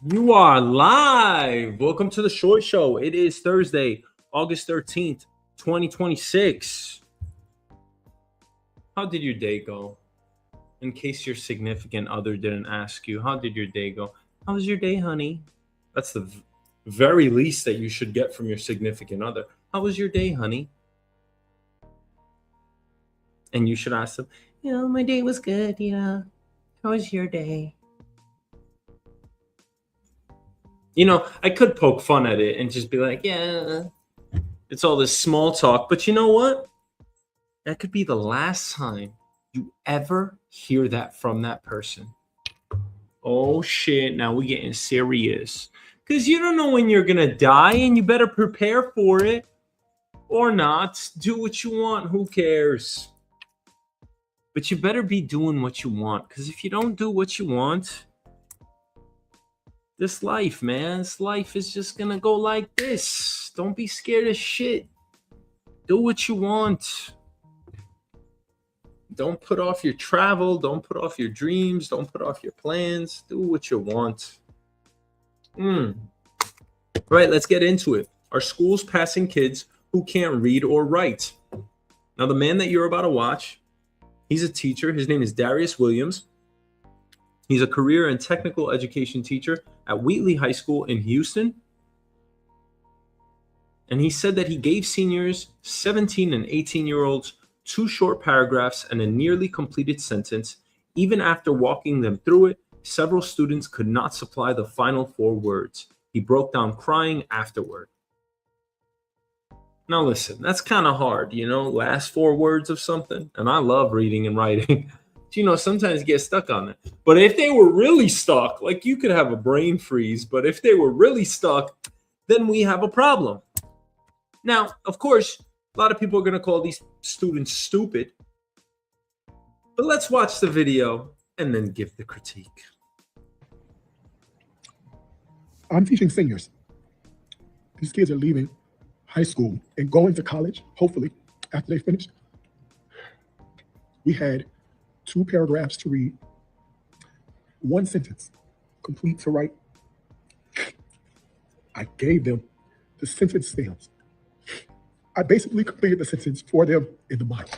You are live. Welcome to the Short Show. It is Thursday, August 13th, 2026. How did your day go? In case your significant other didn't ask you, how did your day go? How was your day, honey? That's the very least that you should get from your significant other. How was your day, honey? And you should ask them, my day was good. How was your day? I could poke fun at it and just be like, yeah, it's all this small talk. But you know what? That could be the last time you ever hear that from that person. Oh, shit. Now we're getting serious. Because you don't know when you're going to die, and you better prepare for it or not. Do what you want. Who cares? But you better be doing what you want. Because if you don't do what you want, this life, man, this life is just going to go like this. Don't be scared of shit. Do what you want. Don't put off your travel. Don't put off your dreams. Don't put off your plans. Do what you want. Right, let's get into it. Are schools passing kids who can't read or write? Now, the man that you're about to watch, he's a teacher. His name is Darius Williams. He's a career and technical education teacher at Wheatley High School in Houston. And he said that he gave seniors, 17 and 18-year-olds, 2 short paragraphs and a nearly completed sentence. Even after walking them through it, several students could not supply the final 4 words. He broke down crying afterward. Now listen, that's kind of hard, last 4 words of something. And I love reading and writing. Sometimes you get stuck on it. But if they were really stuck, like you could have a brain freeze, but if they were really stuck, then we have a problem. Now, of course, a lot of people are going to call these students stupid. But let's watch the video and then give the critique. I'm teaching seniors. These kids are leaving high school and going to college, hopefully, after they finish. We had 2 paragraphs to read, 1 sentence complete to write. I gave them the sentence stems. I basically completed the sentence for them in the model.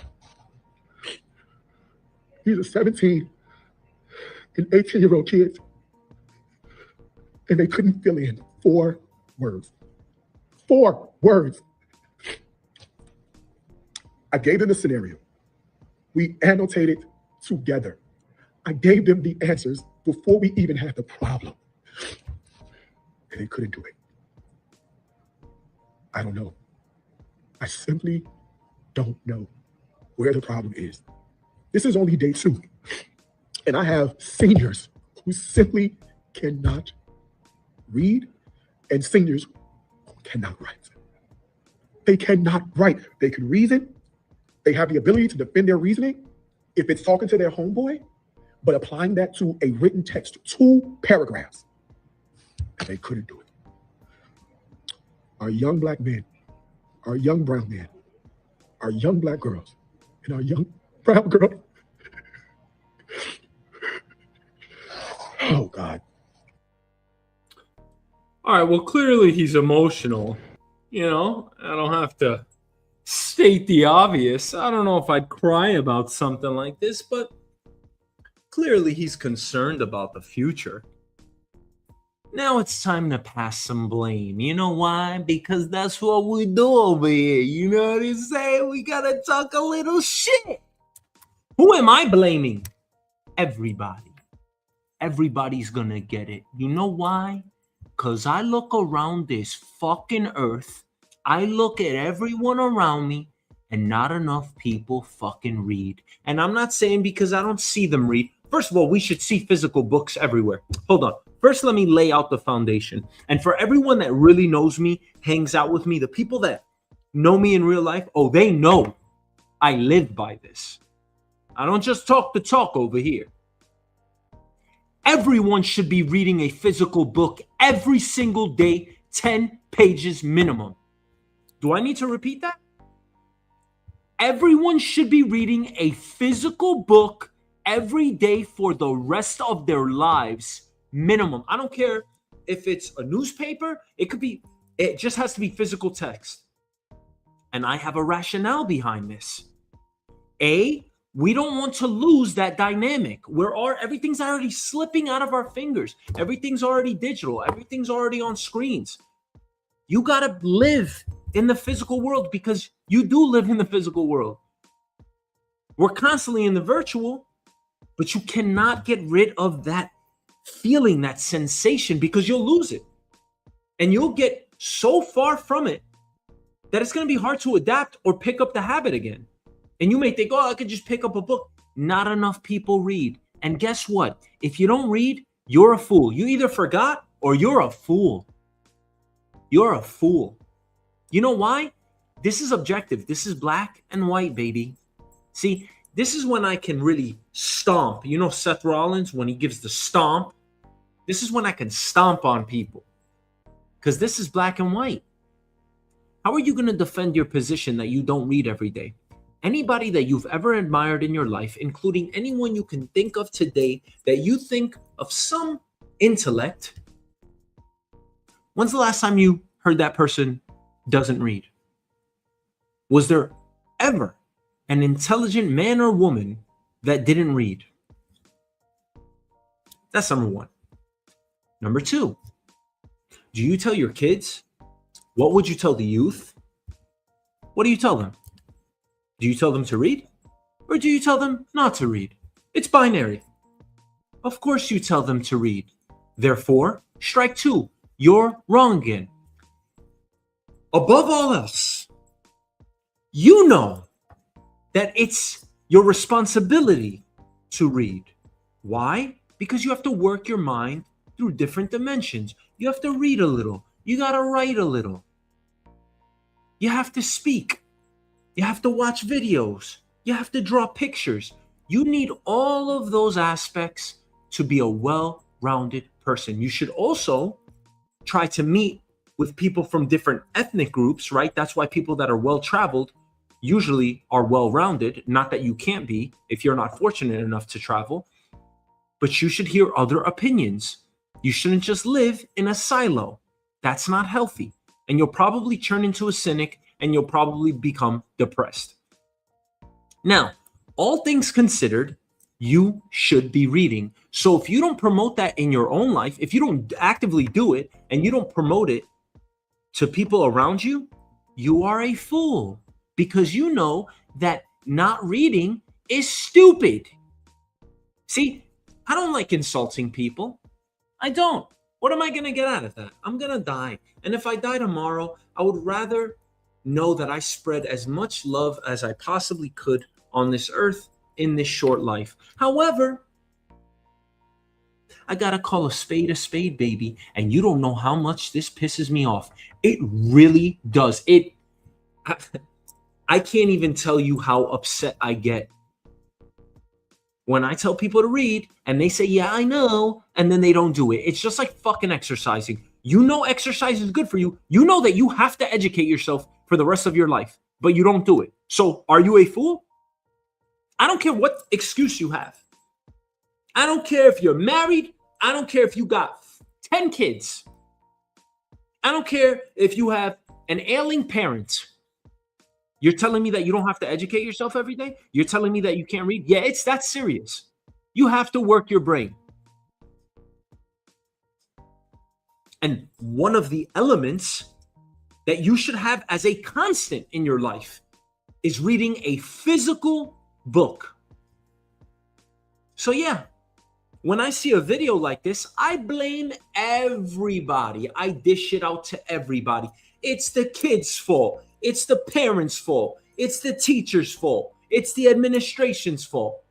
These are 17 and 18-year-old kids, and they couldn't fill in 4 words. 4 words. I gave them the scenario. We annotated together. I gave them the answers before we even had the problem. And they couldn't do it. I don't know. I simply don't know where the problem is. This is only day 2. And I have seniors who simply cannot read and seniors who cannot write. They cannot write. They can reason. They have the ability to defend their reasoning if it's talking to their homeboy, but applying that to a written text, 2 paragraphs, and they couldn't do it. Our young black men, our young brown men, our young black girls, and our young brown girls. Oh, God. All right, well, clearly he's emotional. I don't have to state the obvious. I don't know if I'd cry about something like this, but clearly he's concerned about the future. Now it's time to pass some blame. You know why? Because that's what we do over here. You know what I'm saying? We gotta talk a little shit. Who am I blaming? Everybody. Everybody's gonna get it. You know why? Because I look around this fucking earth, I look at everyone around me, and not enough people fucking read. And I'm not saying because I don't see them read. First of all, we should see physical books everywhere. Hold on. First, let me lay out the foundation. And for everyone that really knows me, hangs out with me, the people that know me in real life, they know I live by this. I don't just talk the talk over here. Everyone should be reading a physical book every single day, 10 pages minimum. Do I need to repeat that? Everyone should be reading a physical book every day for the rest of their lives, minimum. I don't care if it's a newspaper, it just has to be physical text. And I have a rationale behind this. We don't want to lose that dynamic where everything's already slipping out of our fingers. Everything's already digital. Everything's already on screens. You got to live in the physical world because you do live in the physical world. We're constantly in the virtual, but you cannot get rid of that feeling, that sensation, because you'll lose it. And you'll get so far from it that it's going to be hard to adapt or pick up the habit again. And you may think, I could just pick up a book. Not enough people read. And guess what? If you don't read, you're a fool. You either forgot or you're a fool. You're a fool. You know why? This is objective. This is black and white, baby. See, this is when I can really stomp. You know Seth Rollins, when he gives the stomp? This is when I can stomp on people. Because this is black and white. How are you going to defend your position that you don't read every day? Anybody that you've ever admired in your life, including anyone you can think of today that you think of some intellect, when's the last time you heard that person doesn't read? Was there ever an intelligent man or woman that didn't read? That's number one. Number two, do you tell your kids? What would you tell the youth? What do you tell them? Do you tell them to read? Or do you tell them not to read? It's binary. Of course you tell them to read. Therefore, strike two. You're wrong again. Above all else, you know that it's your responsibility to read. Why? Because you have to work your mind through different dimensions. You have to read a little. You got to write a little. You have to speak. You have to watch videos. You have to draw pictures. You need all of those aspects to be a well-rounded person. You should also try to meet with people from different ethnic groups, right? That's why people that are well-traveled usually are well-rounded. Not that you can't be if you're not fortunate enough to travel, but you should hear other opinions. You shouldn't just live in a silo. That's not healthy. And you'll probably turn into a cynic and you'll probably become depressed. Now, all things considered, you should be reading. So if you don't promote that in your own life, if you don't actively do it and you don't promote it to people around you, you are a fool because you know that not reading is stupid. See, I don't like insulting people. I don't. What am I going to get out of that? I'm going to die. And if I die tomorrow, I would rather know that I spread as much love as I possibly could on this earth in this short life. However, I got to call a spade, baby. And you don't know how much this pisses me off. It really does. I can't even tell you how upset I get when I tell people to read and they say, yeah, I know, and then they don't do it. It's just like fucking exercising. You know exercise is good for you. You know that you have to educate yourself for the rest of your life, but you don't do it. So are you a fool? I don't care what excuse you have. I don't care if you're married. I don't care if you got 10 kids. I don't care if you have an ailing parent. You're telling me that you don't have to educate yourself every day? You're telling me that you can't read? Yeah, it's that serious. You have to work your brain. And one of the elements that you should have as a constant in your life is reading a physical book. So yeah, when I see a video like this, I blame everybody. I dish it out to everybody. It's the kids' fault. It's the parents' fault. It's the teacher's fault. It's the administration's fault.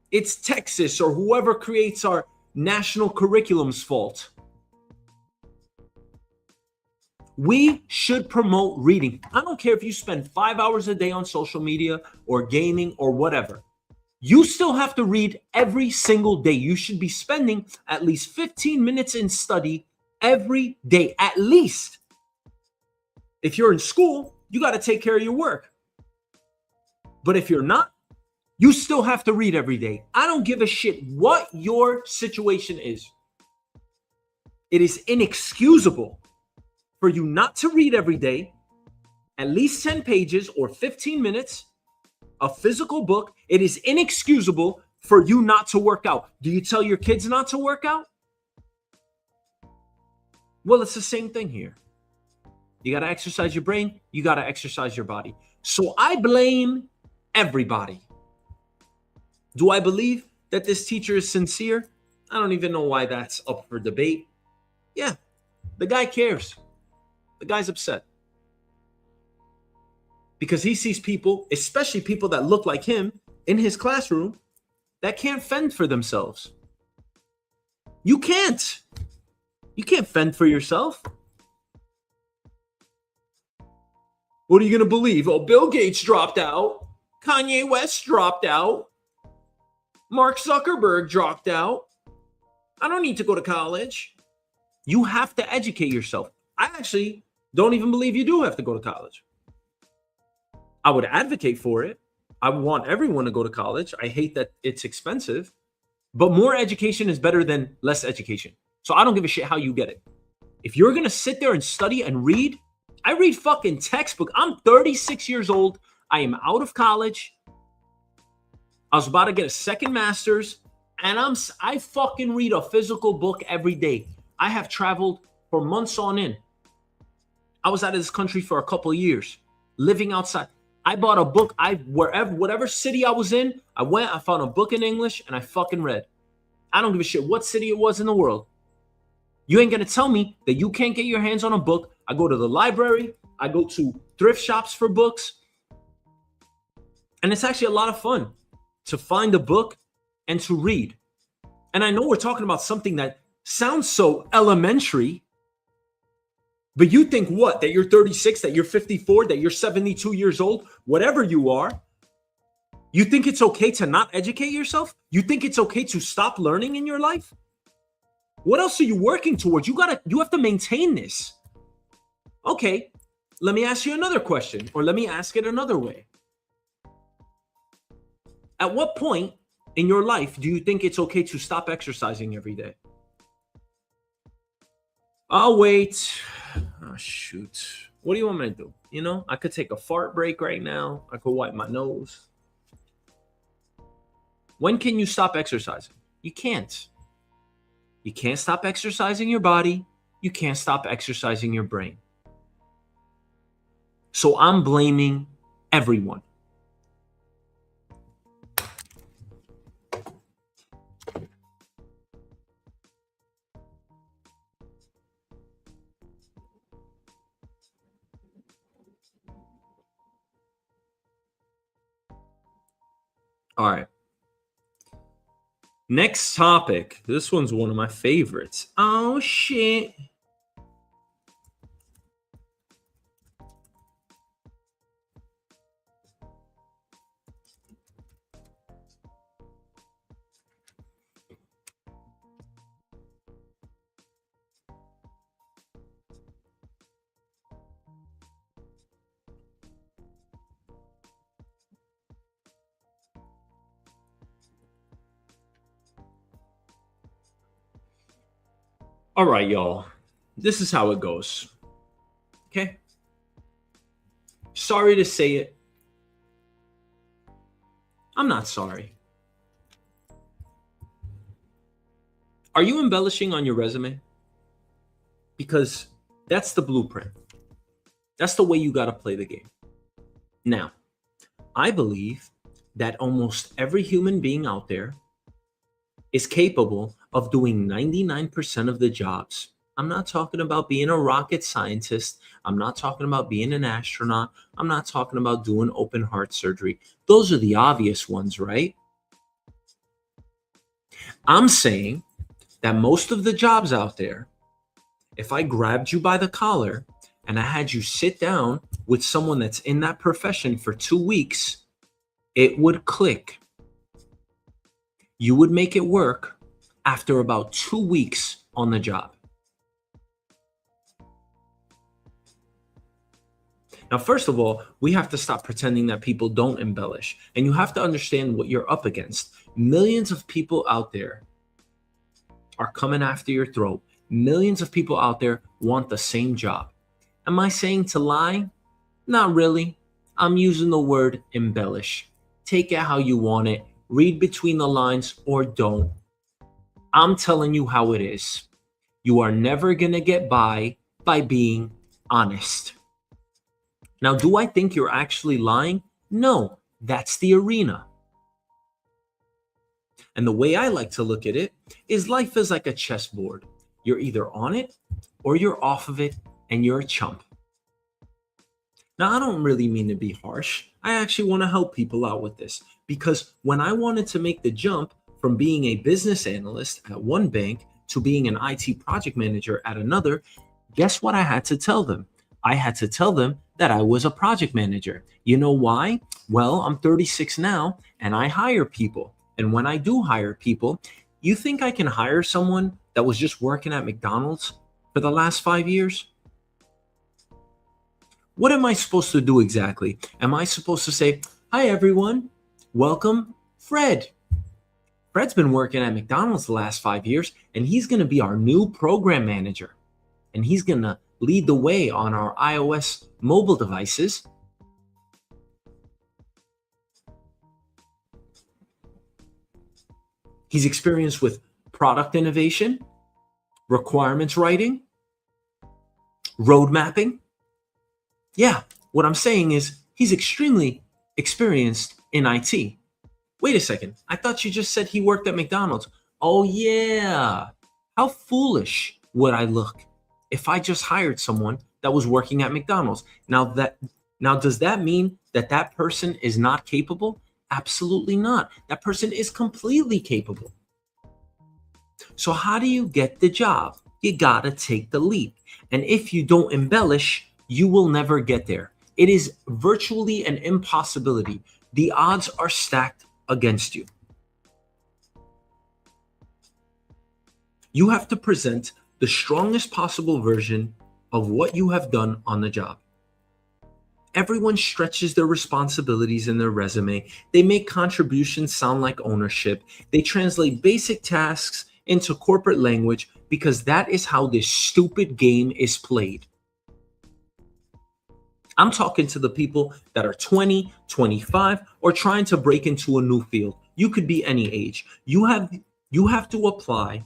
It's Texas or whoever creates our national curriculum's fault. We should promote reading. I don't care if you spend 5 hours a day on social media or gaming or whatever. You still have to read every single day. You should be spending at least 15 minutes in study every day, at least. If you're in school, you got to take care of your work. But if you're not, you still have to read every day. I don't give a shit what your situation is. It is inexcusable for you not to read every day, at least 10 pages or 15 minutes, a physical book. It is inexcusable for you not to work out. Do you tell your kids not to work out? Well, it's the same thing here. You got to exercise your brain. You got to exercise your body. So I blame everybody. Do I believe that this teacher is sincere? I don't even know why that's up for debate. Yeah, the guy cares. The guy's upset. Because he sees people, especially people that look like him, in his classroom that can't fend for themselves. You can't. You can't fend for yourself. What are you going to believe? Oh, Bill Gates dropped out. Kanye West dropped out. Mark Zuckerberg dropped out. I don't need to go to college. You have to educate yourself. I actually don't even believe you do have to go to college. I would advocate for it. I want everyone to go to college. I hate that it's expensive, but more education is better than less education. So I don't give a shit how you get it. If you're going to sit there and study and read, I read fucking textbook. I'm 36 years old. I am out of college. I was about to get a second master's, and I fucking read a physical book every day. I have traveled for months on end. I was out of this country for a couple of years, living outside. I bought a book. Whatever city I was in, I went, I found a book in English, and I fucking read. I don't give a shit what city it was in the world. You ain't gonna tell me that you can't get your hands on a book. I go to the library. I go to thrift shops for books. And it's actually a lot of fun to find a book and to read. And I know we're talking about something that sounds so elementary, but you think what? That you're 36, that you're 54, that you're 72 years old, whatever you are. You think it's okay to not educate yourself? You think it's okay to stop learning in your life? What else are you working towards? You have to maintain this. Okay, let me ask you another question, or let me ask it another way. At what point in your life do you think it's okay to stop exercising every day? I'll wait. Oh, shoot. What do you want me to do? You know, I could take a fart break right now. I could wipe my nose. When can you stop exercising? You can't. You can't stop exercising your body. You can't stop exercising your brain. So I'm blaming everyone. All right. Next topic. This one's one of my favorites. Oh, shit. All right, y'all. This is how it goes. Okay? Sorry to say it. I'm not sorry. Are you embellishing on your resume? Because that's the blueprint. That's the way you got to play the game. Now, I believe that almost every human being out there is capable of doing 99% of the jobs. I'm not talking about being a rocket scientist. I'm not talking about being an astronaut. I'm not talking about doing open heart surgery. Those are the obvious ones, right? I'm saying that most of the jobs out there, if I grabbed you by the collar and I had you sit down with someone that's in that profession for 2 weeks, it would click. You would make it work after about 2 weeks on the job. Now, first of all, we have to stop pretending that people don't embellish. And you have to understand what you're up against. Millions of people out there are coming after your throat. Millions of people out there want the same job. Am I saying to lie? Not really. I'm using the word embellish. Take it how you want it. Read between the lines or don't. I'm telling you how it is. You are never going to get by being honest. Now, do I think you're actually lying? No, that's the arena. And the way I like to look at it is life is like a chessboard. You're either on it or you're off of it and you're a chump. Now, I don't really mean to be harsh. I actually want to help people out with this because when I wanted to make the jump from being a business analyst at one bank to being an IT project manager at another, guess what I had to tell them? I had to tell them that I was a project manager. You know why? Well, I'm 36 now and I hire people. And when I do hire people, you think I can hire someone that was just working at McDonald's for the last 5 years? What am I supposed to do exactly? Am I supposed to say, hi, everyone, welcome, Fred. Fred's been working at McDonald's the last 5 years, and he's going to be our new program manager. And he's going to lead the way on our iOS mobile devices. He's experienced with product innovation, requirements writing, road mapping. Yeah, what I'm saying is he's extremely experienced in IT. Wait a second. I thought you just said he worked at McDonald's. Oh, yeah. How foolish would I look if I just hired someone that was working at McDonald's? Now, does that mean that that person is not capable? Absolutely not. That person is completely capable. So how do you get the job? You gotta take the leap. And if you don't embellish, you will never get there. It is virtually an impossibility. The odds are stacked against you. You have to present the strongest possible version of what you have done on the job. Everyone stretches their responsibilities in their resume. They make contributions sound like ownership. They translate basic tasks into corporate language because that is how this stupid game is played. I'm talking to the people that are 20, 25, or trying to break into a new field. You could be any age. You have to apply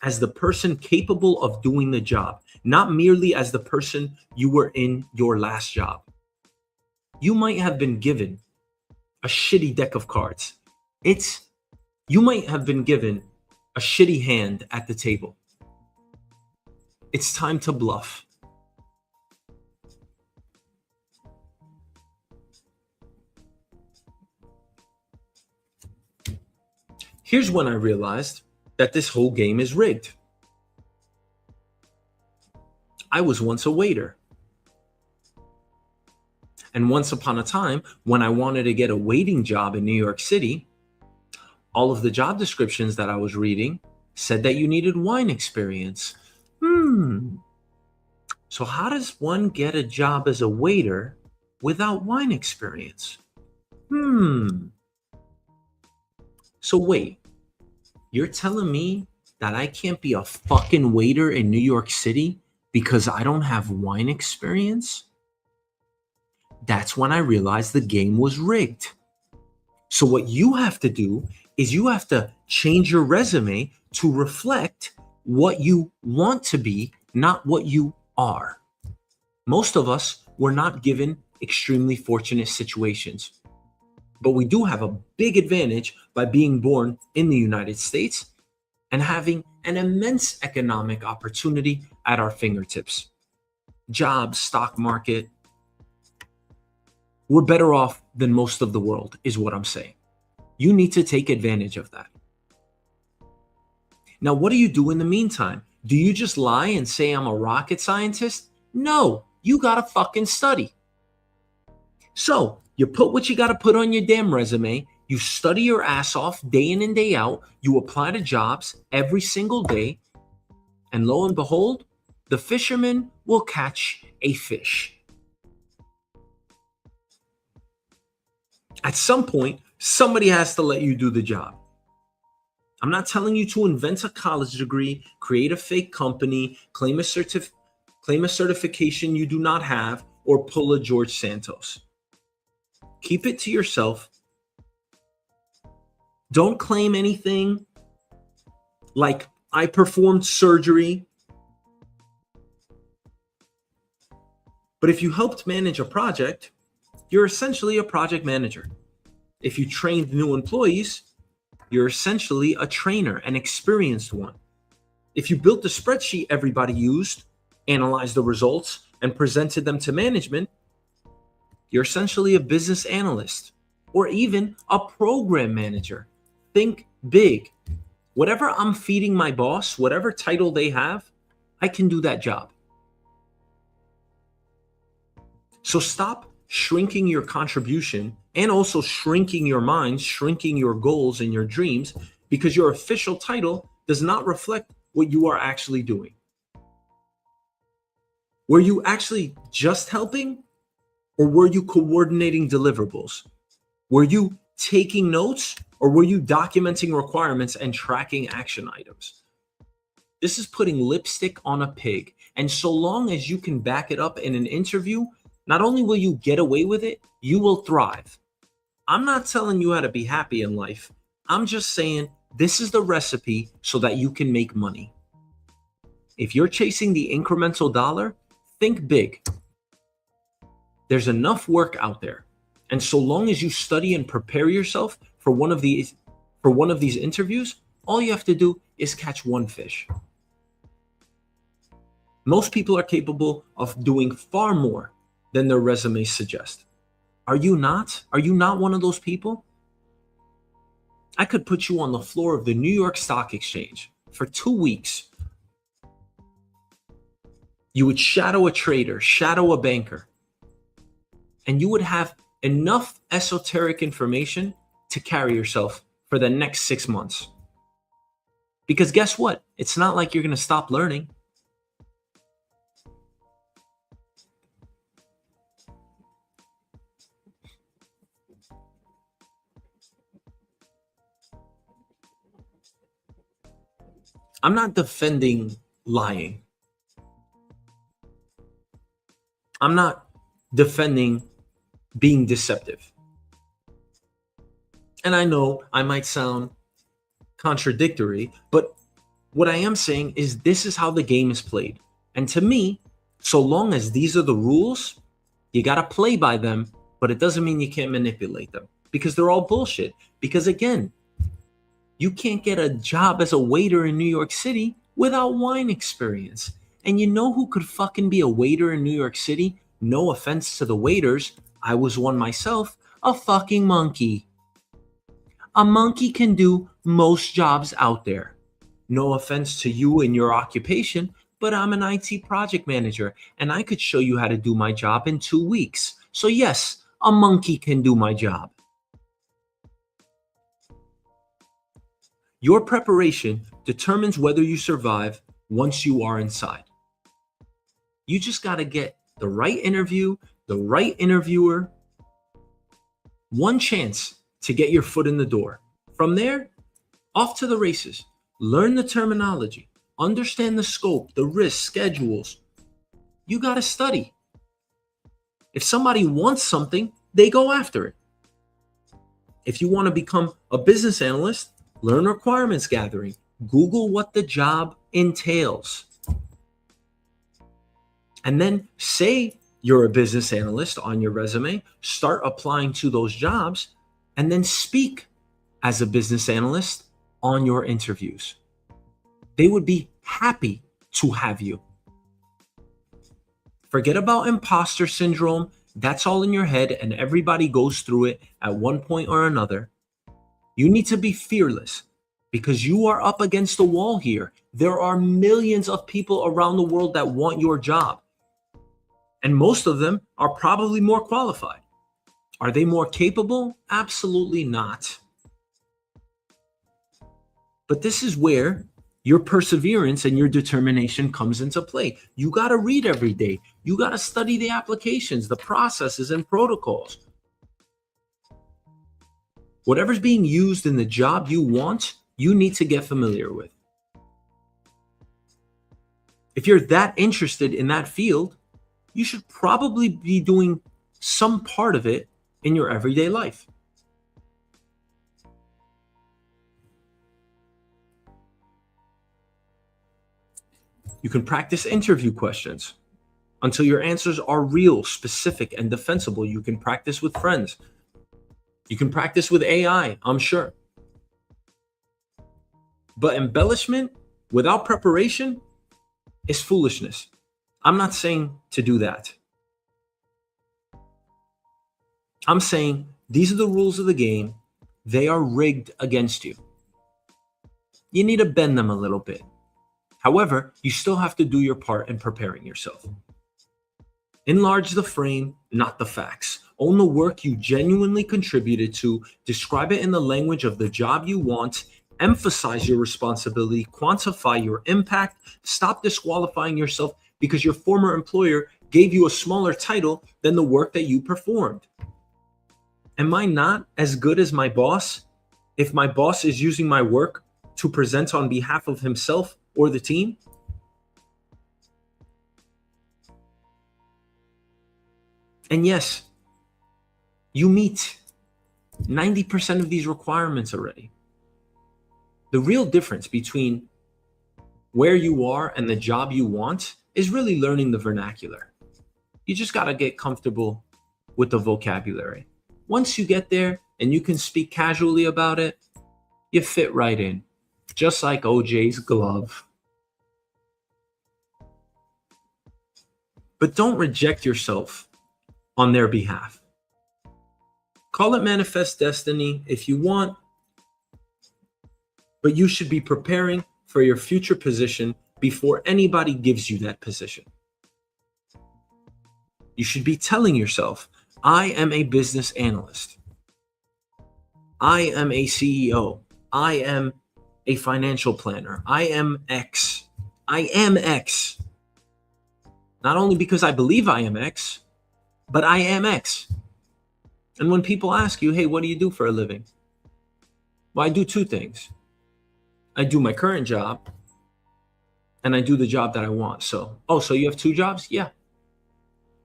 as the person capable of doing the job, not merely as the person you were in your last job. You might have been given a shitty deck of cards. You might have been given a shitty hand at the table. It's time to bluff. Here's when I realized that this whole game is rigged. I was once a waiter. And once upon a time, when I wanted to get a waiting job in New York City, all of the job descriptions that I was reading said that you needed wine experience. So how does one get a job as a waiter without wine experience? So wait, you're telling me that I can't be a fucking waiter in New York City because I don't have wine experience? That's when I realized the game was rigged. So what you have to do is you have to change your resume to reflect what you want to be, not what you are. Most of us were not given extremely fortunate situations, but we do have a big advantage by being born in the United States and having an immense economic opportunity at our fingertips. Jobs, stock market. We're better off than most of the world, is what I'm saying. You need to take advantage of that. Now, what do you do in the meantime? Do you just lie and say I'm a rocket scientist? No, you gotta fucking study. So you put what you gotta put on your damn resume. You study your ass off day in and day out. You apply to jobs every single day. And lo and behold, the fisherman will catch a fish. At some point, somebody has to let you do the job. I'm not telling you to invent a college degree, create a fake company, claim a certification you do not have, or pull a George Santos. Keep it to yourself. Don't claim anything like I performed surgery. But if you helped manage a project, you're essentially a project manager. If you trained new employees, you're essentially a trainer, an experienced one. If you built the spreadsheet everybody used, analyzed the results, and presented them to management, you're essentially a business analyst or even a program manager. Think big. Whatever I'm feeding my boss, whatever title they have, I can do that job. So stop shrinking your contribution and also shrinking your mind, shrinking your goals and your dreams, because your official title does not reflect what you are actually doing. Were you actually just helping, or were you coordinating deliverables? Were you taking notes, or were you documenting requirements and tracking action items? This is putting lipstick on a pig. And so long as you can back it up in an interview, not only will you get away with it, you will thrive. I'm not telling you how to be happy in life. I'm just saying this is the recipe so that you can make money. If you're chasing the incremental dollar, think big. There's enough work out there. And so long as you study and prepare yourself for one of these interviews, all you have to do is catch one fish. Most people are capable of doing far more than their resumes suggest. Are you not? Are you not one of those people? I could put you on the floor of the New York Stock Exchange for 2 weeks. You would shadow a trader, shadow a banker, and you would have enough esoteric information to carry yourself for the next 6 months. Because guess what? It's not like you're going to stop learning. I'm not defending lying. I'm not defending being deceptive. And I know I might sound contradictory, but what I am saying is this is how the game is played. And to me, so long as these are the rules, you got to play by them, but it doesn't mean you can't manipulate them, because they're all bullshit. Because again, you can't get a job as a waiter in New York City without wine experience. And you know who could fucking be a waiter in New York City? No offense to the waiters. I was one myself. A fucking monkey. A monkey can do most jobs out there. No offense to you and your occupation, but I'm an IT project manager and I could show you how to do my job in 2 weeks. So yes, a monkey can do my job. Your preparation determines whether you survive once you are inside. You just got to get the right interview, the right interviewer, one chance to get your foot in the door. From there, off to the races. Learn the terminology, understand the scope, the risks, schedules. You got to study. If somebody wants something, they go after it. If you want to become a business analyst, learn requirements gathering. Google what the job entails. And then say you're a business analyst on your resume, start applying to those jobs, and then speak as a business analyst on your interviews. They would be happy to have you. Forget about imposter syndrome. That's all in your head, and everybody goes through it at one point or another. You need to be fearless because you are up against the wall here. There are millions of people around the world that want your job. And most of them are probably more qualified. Are they more capable? Absolutely not. But this is where your perseverance and your determination comes into play. You got to read every day. You got to study the applications, the processes, and protocols. Whatever's being used in the job you want, you need to get familiar with. If you're that interested in that field, you should probably be doing some part of it in your everyday life. You can practice interview questions until your answers are real, specific, and defensible. You can practice with friends. You can practice with AI, I'm sure. But embellishment without preparation is foolishness. I'm not saying to do that. I'm saying these are the rules of the game. They are rigged against you. You need to bend them a little bit. However, you still have to do your part in preparing yourself. Enlarge the frame, not the facts. Own the work you genuinely contributed to. Describe it in the language of the job you want. Emphasize your responsibility. Quantify your impact. Stop disqualifying yourself because your former employer gave you a smaller title than the work that you performed. Am I not as good as my boss if my boss is using my work to present on behalf of himself or the team? And yes, you meet 90% of these requirements already. The real difference between where you are and the job you want is really learning the vernacular. You just got to get comfortable with the vocabulary. Once you get there and you can speak casually about it, you fit right in, just like OJ's glove. But don't reject yourself on their behalf. Call it manifest destiny if you want, but you should be preparing for your future position before anybody gives you that position. You should be telling yourself, I am a business analyst. I am a CEO. I am a financial planner. I am X. I am X. Not only because I believe I am X, but I am X. And when people ask you, hey, what do you do for a living? Well, I do two things. I do my current job and I do the job that I want. So you have two jobs? Yeah.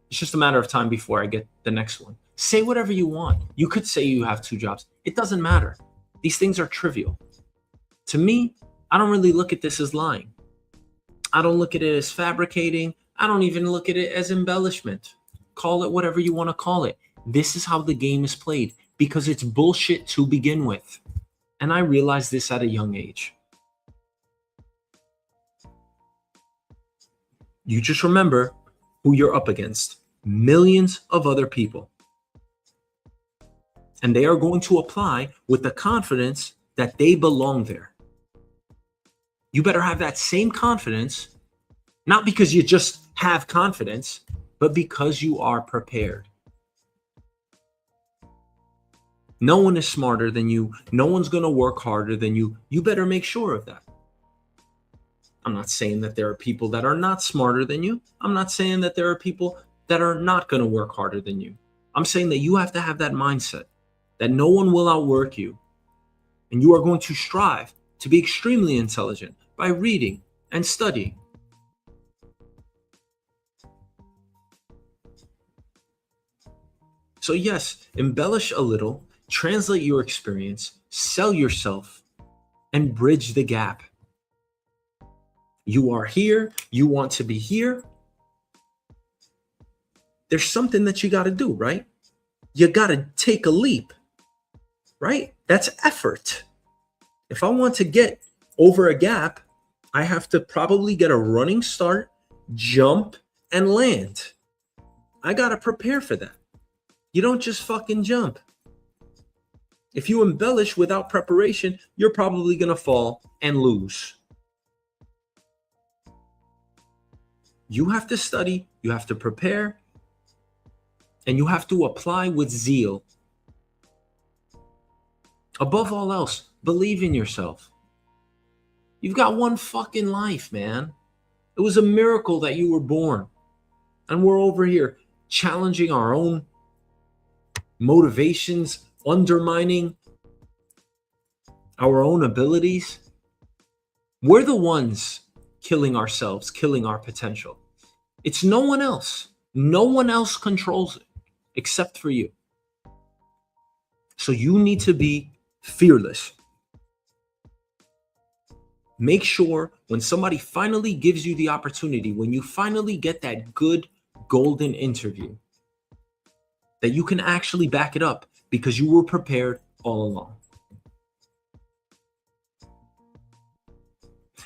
It's just a matter of time before I get the next one. Say whatever you want. You could say you have two jobs. It doesn't matter. These things are trivial. To me, I don't really look at this as lying. I don't look at it as fabricating. I don't even look at it as embellishment. Call it whatever you want to call it. This is how the game is played because it's bullshit to begin with. And I realized this at a young age. You just remember who you're up against. Millions of other people. And they are going to apply with the confidence that they belong there. You better have that same confidence, not because you just have confidence, but because you are prepared. No one is smarter than you. No one's going to work harder than you. You better make sure of that. I'm not saying that there are people that are not smarter than you. I'm not saying that there are people that are not going to work harder than you. I'm saying that you have to have that mindset that no one will outwork you. And you are going to strive to be extremely intelligent by reading and studying. So yes, embellish a little, translate your experience, sell yourself, and bridge the gap. You are here. You want to be here. There's something that you got to do, right? You got to take a leap, right? That's effort. If I want to get over a gap, I have to probably get a running start, jump, and land. I got to prepare for that. You don't just fucking jump. If you embellish without preparation, you're probably going to fall and lose. You have to study, you have to prepare, and you have to apply with zeal. Above all else, believe in yourself. You've got one fucking life, man. It was a miracle that you were born. And we're over here challenging our own motivations, undermining our own abilities, we're the ones killing ourselves, killing our potential. It's no one else. No one else controls it except for you. So you need to be fearless. Make sure when somebody finally gives you the opportunity, when you finally get that good golden interview, that you can actually back it up because you were prepared all along.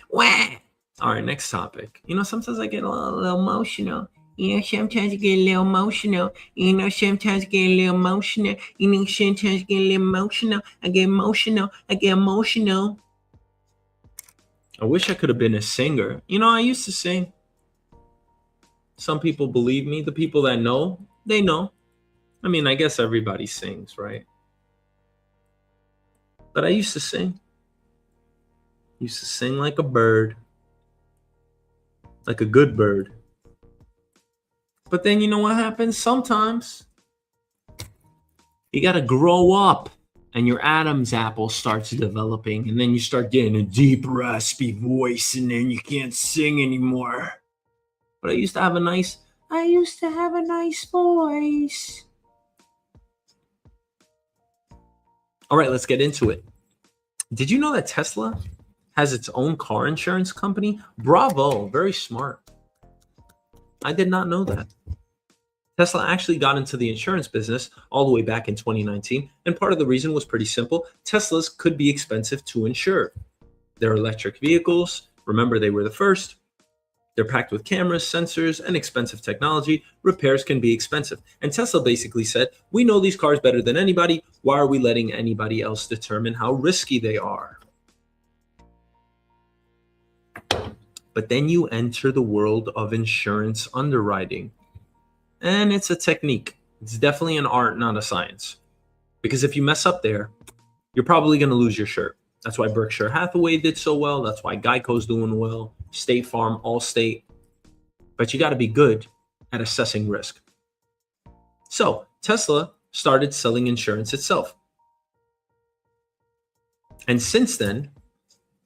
Wah! All right, next topic. Sometimes I get a little emotional. Sometimes I get a little emotional. Sometimes I get a little emotional. Sometimes I get a little emotional. I get emotional. I wish I could have been a singer. I used to sing. Some people believe me. The people that know, they know. I mean, I guess everybody sings, right? But I used to sing. Used to sing like a bird. Like a good bird. But then you know what happens? Sometimes you got to grow up and your Adam's apple starts developing, and then you start getting a deep, raspy voice, and then you can't sing anymore. But I used to have a nice voice. All right, let's get into it. Did you know that Tesla has its own car insurance company? Bravo, very smart. I did not know that. Tesla actually got into the insurance business all the way back in 2019, and part of the reason was pretty simple. Teslas could be expensive to insure. They're electric vehicles. Remember, they were the first. They're packed with cameras, sensors, and expensive technology. Repairs can be expensive. And Tesla basically said, we know these cars better than anybody. Why are we letting anybody else determine how risky they are? But then you enter the world of insurance underwriting. And it's a technique. It's definitely an art, not a science. Because if you mess up there, you're probably going to lose your shirt. That's why Berkshire Hathaway did so well. That's why Geico's doing well. State Farm, Allstate. But you got to be good at assessing risk. So Tesla started selling insurance itself. And since then,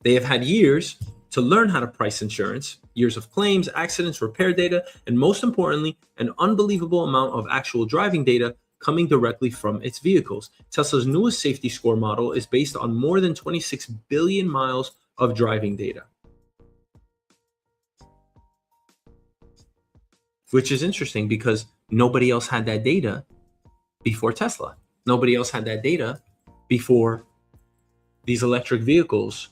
they have had years to learn how to price insurance, years of claims, accidents, repair data, and most importantly, an unbelievable amount of actual driving data coming directly from its vehicles. Tesla's newest safety score model is based on more than 26 billion miles of driving data. Which is interesting because nobody else had that data before Tesla. Nobody else had that data before these electric vehicles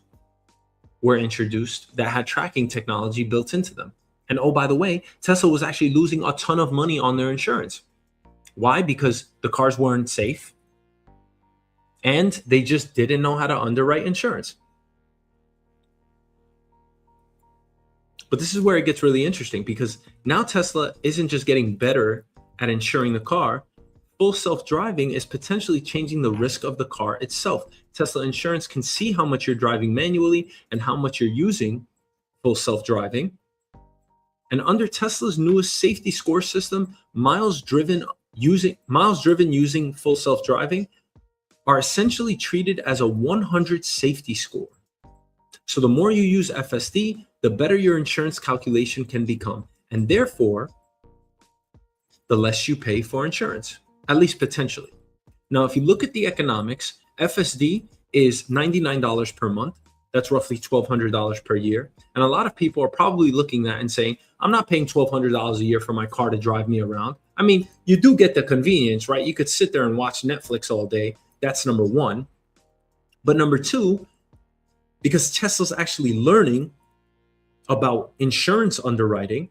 were introduced that had tracking technology built into them. And oh, by the way, Tesla was actually losing a ton of money on their insurance. Why? Because the cars weren't safe and they just didn't know how to underwrite insurance. But this is where it gets really interesting because now Tesla isn't just getting better at insuring the car. Full self-driving is potentially changing the risk of the car itself. Tesla Insurance can see how much you're driving manually and how much you're using full self-driving. And under Tesla's newest safety score system, miles driven using full self-driving are essentially treated as a 100 safety score. So the more you use FSD, the better your insurance calculation can become. And therefore, the less you pay for insurance, at least potentially. Now, if you look at the economics, FSD is $99 per month. That's roughly $1,200 per year. And a lot of people are probably looking at that and saying, I'm not paying $1,200 a year for my car to drive me around. I mean, you do get the convenience, right? You could sit there and watch Netflix all day. That's number one. But number two, because Tesla's actually learning about insurance underwriting,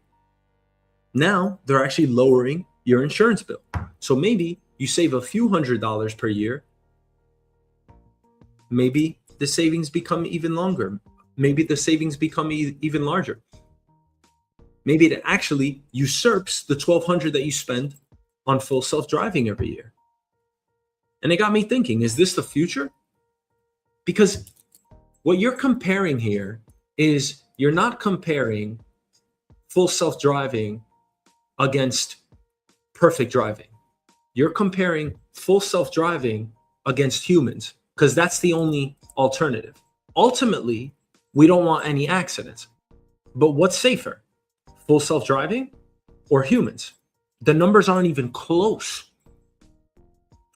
now they're actually lowering your insurance bill. So maybe you save a few $100s per year. Maybe the savings become even longer. Maybe the savings become even larger. Maybe it actually usurps the $1,200 that you spend on full self-driving every year. And it got me thinking, is this the future? Because what you're comparing here is you're not comparing full self-driving against perfect driving. You're comparing full self-driving against humans. because that's the only alternative. Ultimately, we don't want any accidents. But what's safer? Full self-driving or humans? The numbers aren't even close.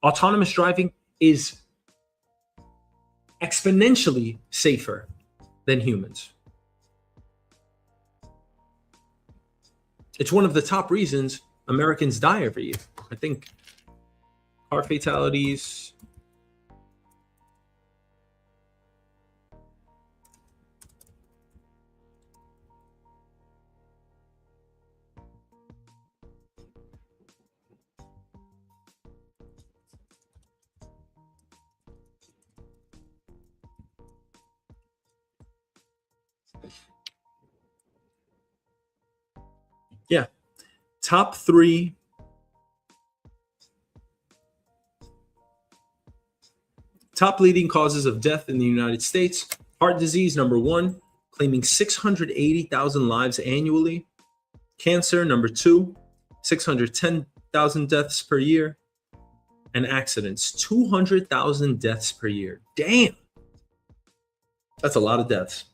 Autonomous driving is exponentially safer than humans. It's one of the top reasons Americans die every year. I think car fatalities. Yeah. Top three top leading causes of death in the United States. Heart disease, number one, claiming 680,000 lives annually. Cancer, number two, 610,000 deaths per year. And accidents, 200,000 deaths per year. Damn. That's a lot of deaths.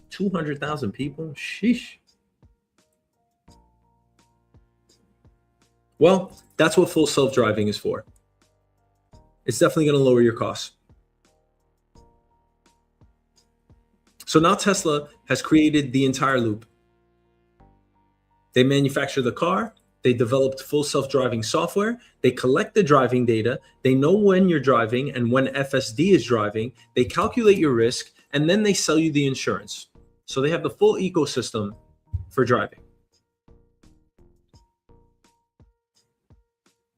200,000 people? Sheesh. Well, that's what full self-driving is for. It's definitely going to lower your costs. So now Tesla has created the entire loop. They manufacture the car. They developed full self-driving software. They collect the driving data. They know when you're driving and when FSD is driving. They calculate your risk, and then they sell you the insurance. So they have the full ecosystem for driving.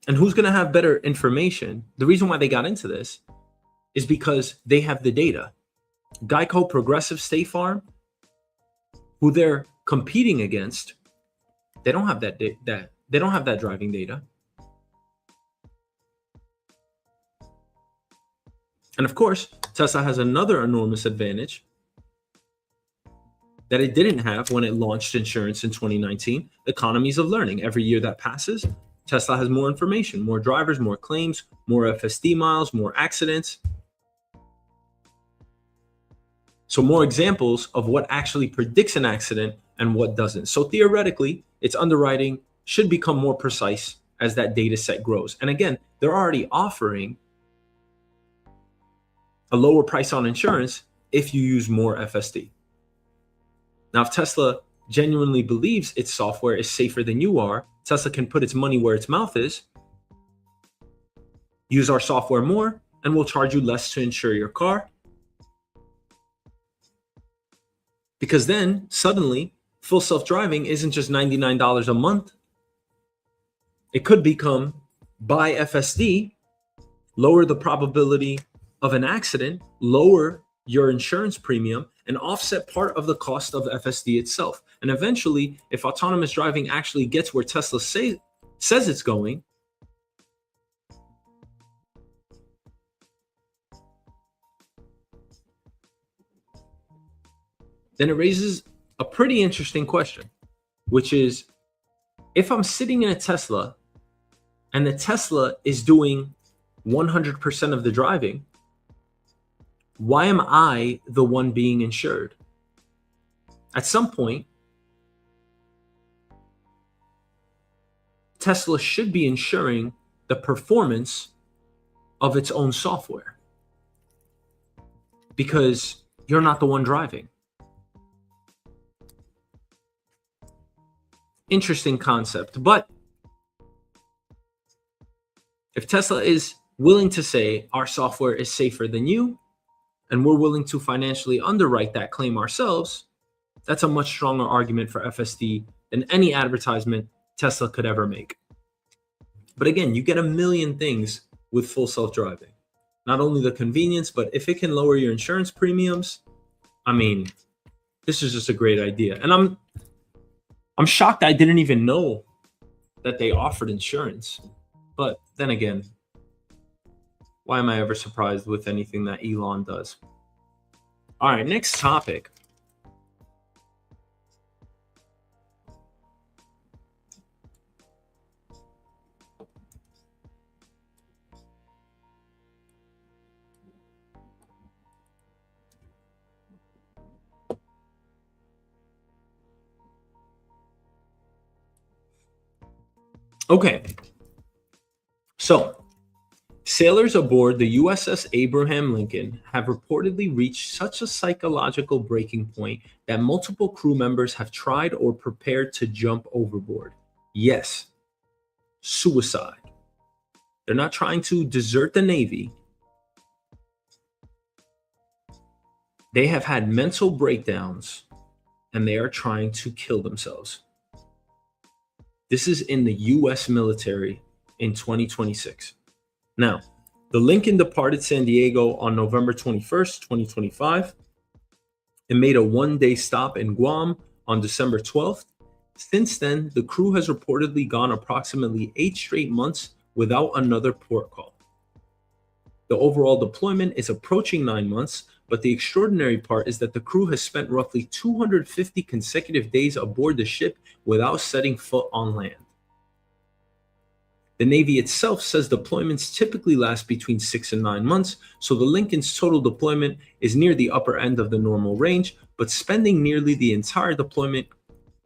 And who's going to have better information? The reason why they got into this is because they have the data. Geico, Progressive, State Farm, who they're competing against, they don't have that they don't have that driving data. And of course, Tesla has another enormous advantage that it didn't have when it launched insurance in 2019, economies of learning. Every year that passes, Tesla has more information, more drivers, more claims, more FSD miles, more accidents. So more examples of what actually predicts an accident and what doesn't. So theoretically, its underwriting should become more precise as that data set grows. And again, they're already offering a lower price on insurance if you use more FSD. Now, if Tesla genuinely believes its software is safer than you are, Tesla can put its money where its mouth is, use our software more, and we'll charge you less to insure your car. Because then suddenly full self-driving isn't just $99 a month. It could become buy FSD, lower the probability of an accident, lower your insurance premium, and offset part of the cost of FSD itself. And eventually, if autonomous driving actually gets where Tesla says it's going, then it raises a pretty interesting question, which is, if I'm sitting in a Tesla and the Tesla is doing 100% of the driving, why am I the one being insured? At some point, Tesla should be insuring the performance of its own software, because you're not the one driving. Interesting concept. But if Tesla is willing to say our software is safer than you, and we're willing to financially underwrite that claim ourselves, that's a much stronger argument for FSD than any advertisement Tesla could ever make. But again, you get a million things with full self-driving. Not only the convenience, but if it can lower your insurance premiums, I mean, this is just a great idea. And I'm shocked I didn't even know that they offered insurance. But then again, why am I ever surprised with anything that Elon does? All right, next topic. Okay, so sailors aboard the USS Abraham Lincoln have reportedly reached such a psychological breaking point that multiple crew members have tried or prepared to jump overboard. Yes, suicide. They're not trying to desert the Navy. They have had mental breakdowns and they are trying to kill themselves. This is in the US military in 2026. Now, the Lincoln departed San Diego on November 21st, 2025, and made a one-day stop in Guam on December 12th. Since then, the crew has reportedly gone approximately 8 straight months without another port call. The overall deployment is approaching 9 months, but the extraordinary part is that the crew has spent roughly 250 consecutive days aboard the ship without setting foot on land. The Navy itself says deployments typically last between 6 and 9 months, so the Lincoln's total deployment is near the upper end of the normal range, but spending nearly the entire deployment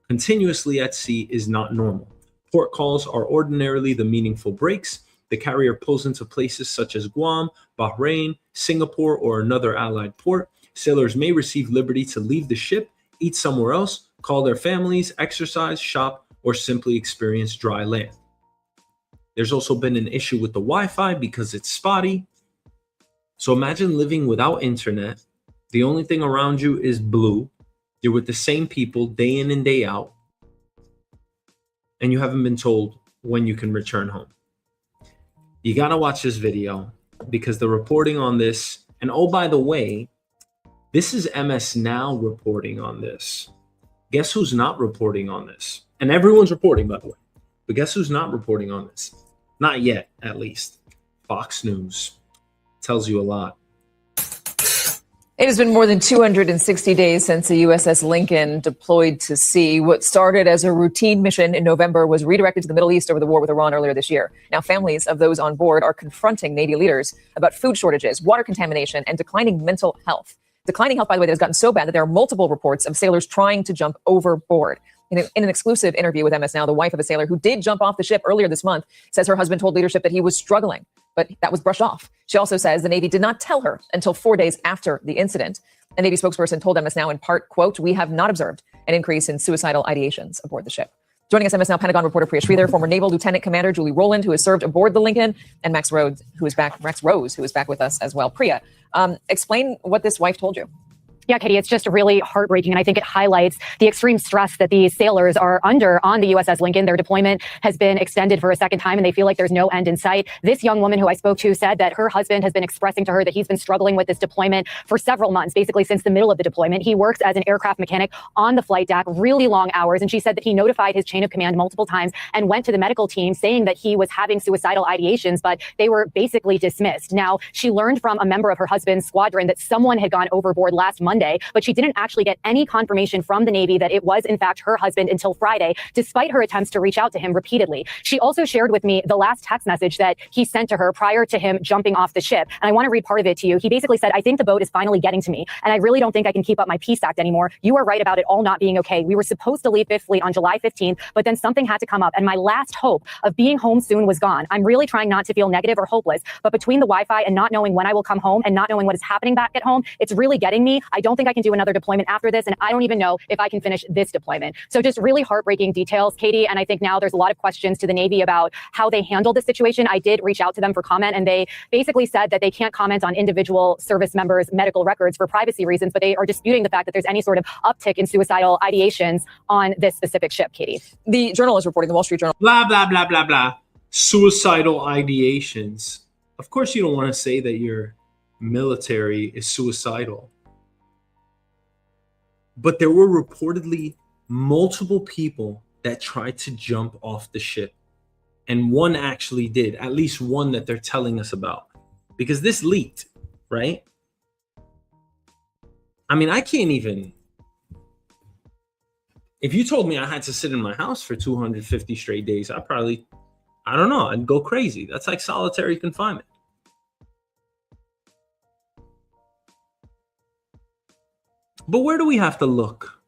continuously at sea is not normal. Port calls are ordinarily the meaningful breaks. The carrier pulls into places such as Guam, Bahrain, Singapore, or another allied port. Sailors may receive liberty to leave the ship, eat somewhere else, call their families, exercise, shop, or simply experience dry land. There's also been an issue with the Wi-Fi because it's spotty. So imagine living without internet. The only thing around you is blue. You're with the same people day in and day out. And you haven't been told when you can return home. You got to watch this video because the reporting on this, and oh, by the way, this is MS Now reporting on this. Guess who's not reporting on this? And everyone's reporting, by the way. But guess who's not reporting on this? Not yet, at least. Fox News tells you a lot. It has been more than 260 days since the USS Lincoln deployed to sea. What started as a routine mission in November was redirected to the Middle East over the war with Iran earlier this year. Now, families of those on board are confronting Navy leaders about food shortages, water contamination, and declining mental health. Declining health, by the way, that has gotten so bad that there are multiple reports of sailors trying to jump overboard. In an exclusive interview with MS Now, the wife of a sailor who did jump off the ship earlier this month says her husband told leadership that he was struggling, but that was brushed off. She also says the Navy did not tell her until 4 days after the incident. A Navy spokesperson told MS Now in part, quote, "We have not observed an increase in suicidal ideations aboard the ship." Joining us, MS Now Pentagon reporter Priya Sridhar, former Naval Lieutenant Commander Julie Rowland, who has served aboard the Lincoln, and Max Rose, who is back with us as well. Priya, explain what this wife told you. Yeah, Katie, it's just really heartbreaking. And I think it highlights the extreme stress that these sailors are under on the USS Lincoln. Their deployment has been extended for a second time and they feel like there's no end in sight. This young woman who I spoke to said that her husband has been expressing to her that he's been struggling with this deployment for several months, basically since the middle of the deployment. He works as an aircraft mechanic on the flight deck, really long hours. And she said that he notified his chain of command multiple times and went to the medical team saying that he was having suicidal ideations, but they were basically dismissed. Now, she learned from a member of her husband's squadron that someone had gone overboard last Monday, but she didn't actually get any confirmation from the Navy that it was in fact her husband until Friday, despite her attempts to reach out to him repeatedly. She also shared with me the last text message that he sent to her prior to him jumping off the ship. And I want to read part of it to you. He basically said, "I think the boat is finally getting to me, and I really don't think I can keep up my peace act anymore. You are right about it all not being okay. We were supposed to leave Fifth Fleet on July 15th, but then something had to come up, and my last hope of being home soon was gone. I'm really trying not to feel negative or hopeless, but between the Wi-Fi and not knowing when I will come home and not knowing what is happening back at home, it's really getting me. I don't think I can do another deployment after this, and I don't even know if I can finish this deployment." So just really heartbreaking details, Katie. And I think now there's a lot of questions to the Navy about how they handled the situation. I did reach out to them for comment, and they basically said that they can't comment on individual service members' medical records for privacy reasons, but they are disputing the fact that there's any sort of uptick in suicidal ideations on this specific ship, Katie. The Journal is reporting, the Wall Street Journal. Blah, blah, blah, blah, blah. Suicidal ideations. Of course, you don't want to say that your military is suicidal. But there were reportedly multiple people that tried to jump off the ship. And one actually did, at least one that they're telling us about. Because this leaked, right? I mean, I can't even... If you told me I had to sit in my house for 250 straight days, I don't know, I'd go crazy. That's like solitary confinement. But where do we have to look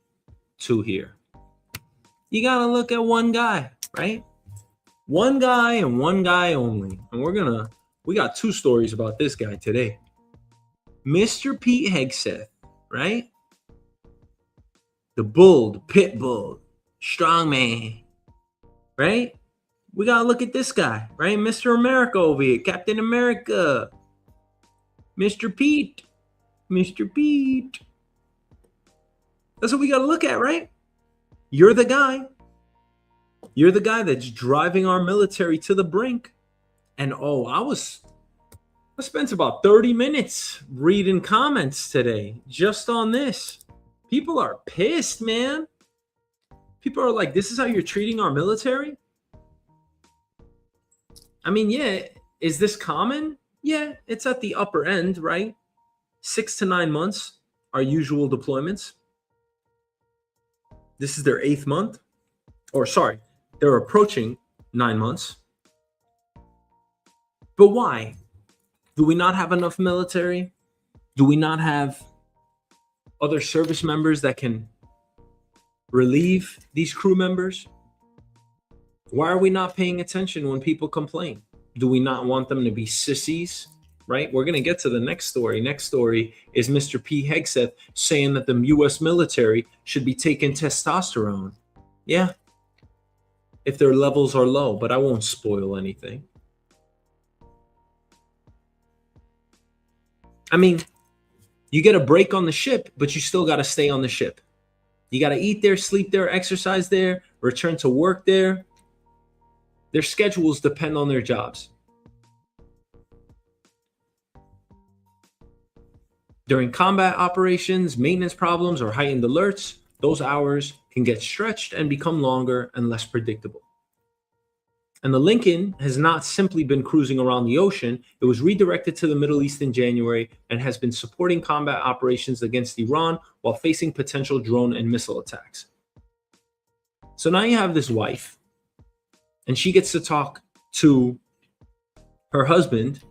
to here? You got to look at one guy, right? One guy and one guy only. And we got two stories about this guy today. Mr. Pete Hegseth, right? The bull, the pit bull, strong man, right? We got to look at this guy, right? Mr. America over here, Captain America. Mr. Pete. Mr. Pete. That's what we got to look at, right? You're the guy. You're the guy that's driving our military to the brink. And I spent about 30 minutes reading comments today just on this. People are pissed, man. People are like, this is how you're treating our military? I mean, yeah, is this common? Yeah, it's at the upper end, right? 6 to 9 months are usual deployments. This is their 8th month. Or sorry, they're approaching 9 months. But why? Do we not have enough military? Do we not have other service members that can relieve these crew members? Why are we not paying attention when people complain? Do we not want them to be sissies? Right? We're going to get to the next story. Next story is Mr. P. Hegseth saying that the U.S. military should be taking testosterone. Yeah. If their levels are low, but I won't spoil anything. I mean, you get a break on the ship, but you still got to stay on the ship. You got to eat there, sleep there, exercise there, return to work there. Their schedules depend on their jobs. During combat operations, maintenance problems, or heightened alerts, those hours can get stretched and become longer and less predictable. And the Lincoln has not simply been cruising around the ocean. It was redirected to the Middle East in January and has been supporting combat operations against Iran while facing potential drone and missile attacks. So now you have this wife, and she gets to talk to her husband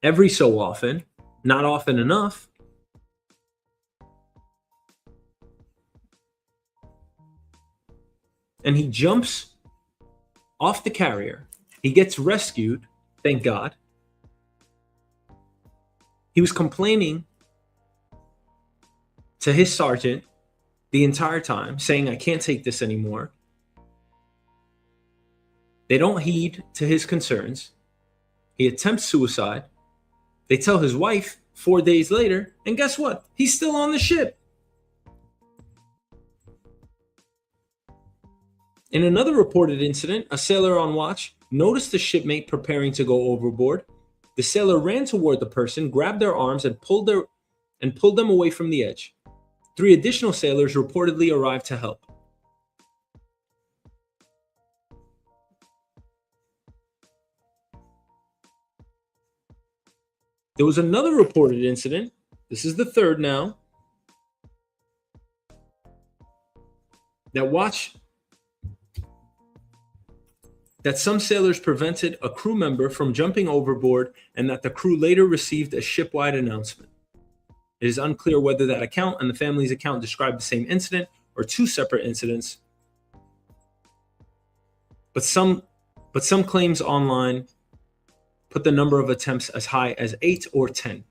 every so often, not often enough. And he jumps off the carrier. He gets rescued, thank God. He was complaining to his sergeant the entire time, saying, I can't take this anymore. They don't heed to his concerns. He attempts suicide. They tell his wife 4 days later, and guess what? He's still on the ship. In another reported incident, a sailor on watch noticed a shipmate preparing to go overboard. The sailor ran toward the person, grabbed their arms, and pulled them away from the edge. 3 additional sailors reportedly arrived to help. There was another reported incident. This is the third now. That some sailors prevented a crew member from jumping overboard and that the crew later received a shipwide announcement. It is unclear whether that account and the family's account describe the same incident or 2 separate incidents. But some claims online put the number of attempts as high as 8 or 10.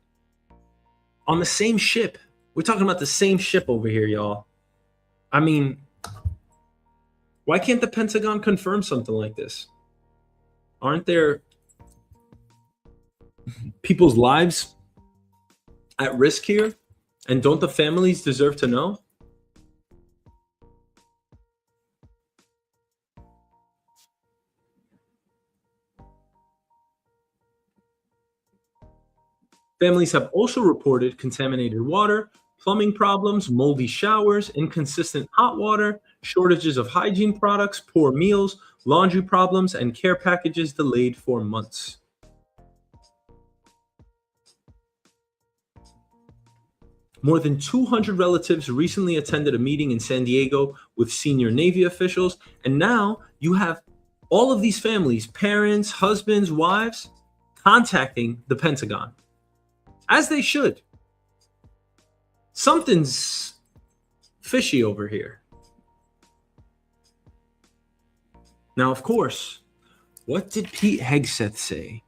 On the same ship. We're talking about the same ship over here, y'all. I mean, why can't the Pentagon confirm something like this? Aren't there people's lives at risk here? And don't the families deserve to know? Families have also reported contaminated water, plumbing problems, moldy showers, inconsistent hot water, shortages of hygiene products, poor meals, laundry problems, and care packages delayed for months. More than 200 relatives recently attended a meeting in San Diego with senior Navy officials, and now you have all of these families, parents, husbands, wives, contacting the Pentagon, as they should. Something's fishy over here. Now, of course, what did Pete Hegseth say?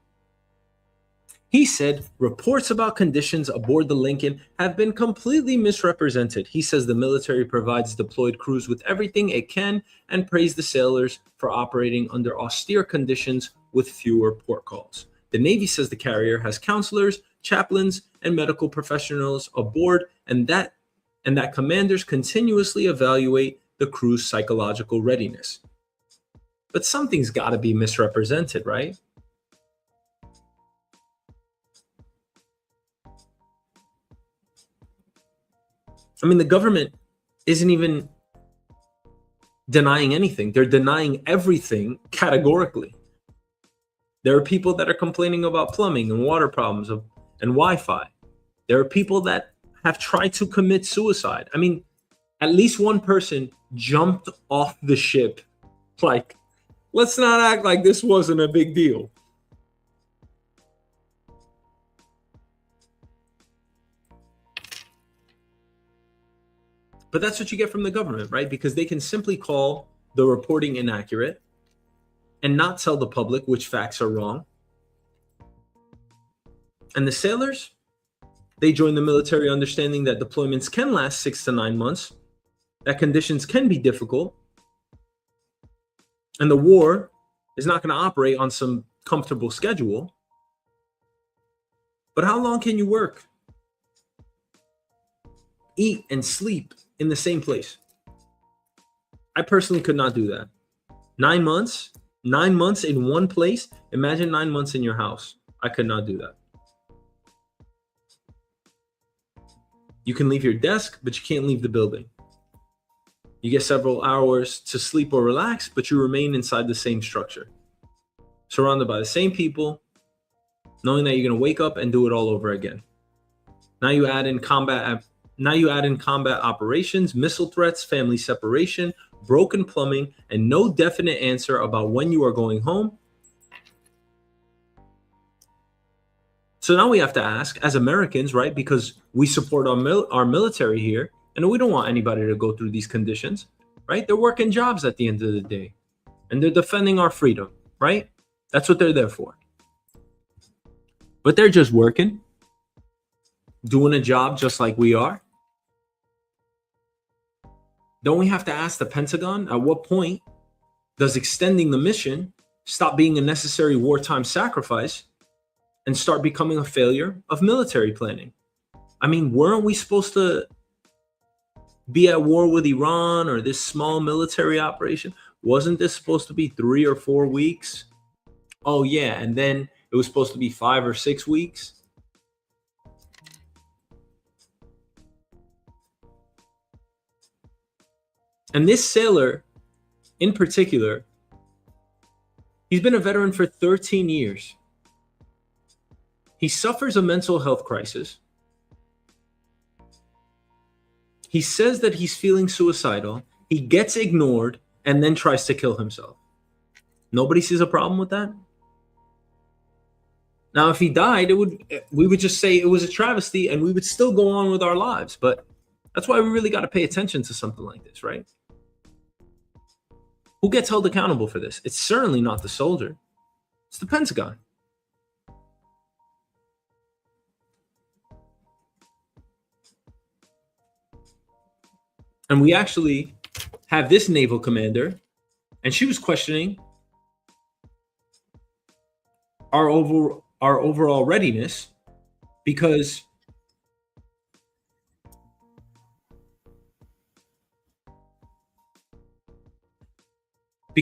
He said reports about conditions aboard the Lincoln have been completely misrepresented. He says the military provides deployed crews with everything it can and praised the sailors for operating under austere conditions with fewer port calls. The Navy says the carrier has counselors, chaplains, and medical professionals aboard, and that commanders continuously evaluate the crew's psychological readiness. But something's got to be misrepresented, right? I mean, the government isn't even denying anything. They're denying everything categorically. There are people that are complaining about plumbing and water problems and Wi-Fi. There are people that have tried to commit suicide. I mean, at least one person jumped off the ship. Like, let's not act like this wasn't a big deal. But that's what you get from the government, right? Because they can simply call the reporting inaccurate and not tell the public which facts are wrong. And the sailors, they join the military understanding that deployments can last 6 to 9 months, that conditions can be difficult, and the war is not going to operate on some comfortable schedule. But how long can you work, eat, and sleep in the same place? I personally could not do that. 9 months? 9 months in one place? Imagine 9 months in your house. I could not do that. You can leave your desk, but you can't leave the building. You get several hours to sleep or relax, but you remain inside the same structure, surrounded by the same people, knowing that you're going to wake up and do it all over again. Now you add in combat operations, missile threats, family separation, broken plumbing, and no definite answer about when you are going home. So now we have to ask, as Americans, right, because we support our military here, and we don't want anybody to go through these conditions, right? They're working jobs at the end of the day, and they're defending our freedom, right? That's what they're there for. But they're just working, doing a job just like we are. Don't we have to ask the Pentagon, at what point does extending the mission stop being a necessary wartime sacrifice and start becoming a failure of military planning? I mean, weren't we supposed to be at war with Iran or this small military operation? Wasn't this supposed to be 3 or 4 weeks? Oh yeah, and then it was supposed to be 5 or 6 weeks. And this sailor in particular, he's been a veteran for 13 years. He suffers a mental health crisis. He says that he's feeling suicidal. He gets ignored and then tries to kill himself. Nobody sees a problem with that. Now, if he died, we would just say it was a travesty and we would still go on with our lives. But that's why we really got to pay attention to something like this, right? Who gets held accountable for this? It's certainly not the soldier. It's the Pentagon. And we actually have this naval commander, and she was questioning our overall readiness because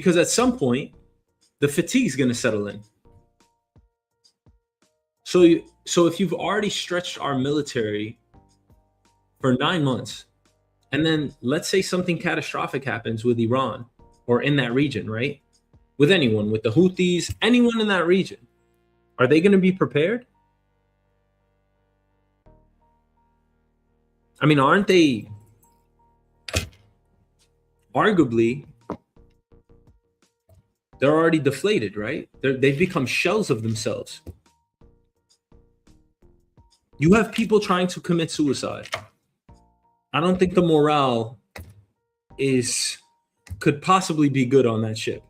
at some point the fatigue is going to settle in. So if you've already stretched our military for 9 months, and then let's say something catastrophic happens with Iran or in that region, right? With anyone, with the Houthis, anyone in that region, are they going to be prepared? I mean, aren't they arguably, they're already deflated, right? They've become shells of themselves. You have people trying to commit suicide. I don't think the morale could possibly be good on that ship.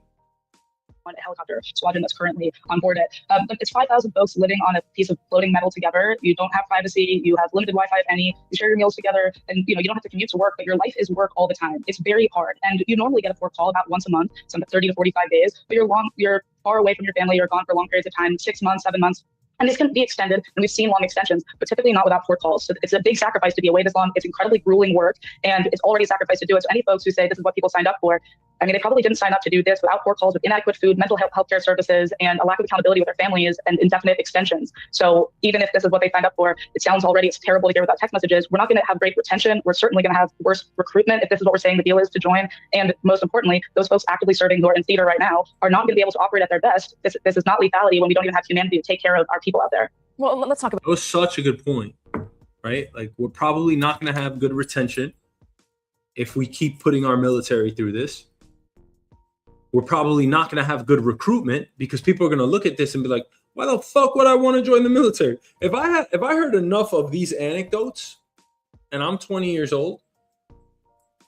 on a helicopter squadron that's currently on board it. It's 5,000 folks living on a piece of floating metal together. You don't have privacy. You have limited Wi-Fi, if any. You share your meals together, and you don't have to commute to work, but your life is work all the time. It's very hard, and you normally get a poor call about once a month, some 30 to 45 days, but you're far away from your family. You're gone for long periods of time, 6 months, 7 months. And this can be extended, and we've seen long extensions, but typically not without port calls. So it's a big sacrifice to be away this long. It's incredibly grueling work, and it's already a sacrifice to do it. So any folks who say this is what people signed up for, I mean, they probably didn't sign up to do this without port calls, with inadequate food, mental health care services, and a lack of accountability with their families and indefinite extensions. So even if this is what they signed up for, it sounds already, it's terrible to hear without text messages. We're not going to have great retention. We're certainly going to have worse recruitment if this is what we're saying the deal is to join. And most importantly, those folks actively serving Norton Theater right now are not going to be able to operate at their best. This is not lethality when we don't even have humanity to take care of our people out there. Well, let's talk about. That was such a good point, right? Like, we're probably not going to have good retention if we keep putting our military through this. We're probably not going to have good recruitment because people are going to look at this and be like, why the fuck would I want to join the military? If I heard enough of these anecdotes and I'm 20 years old,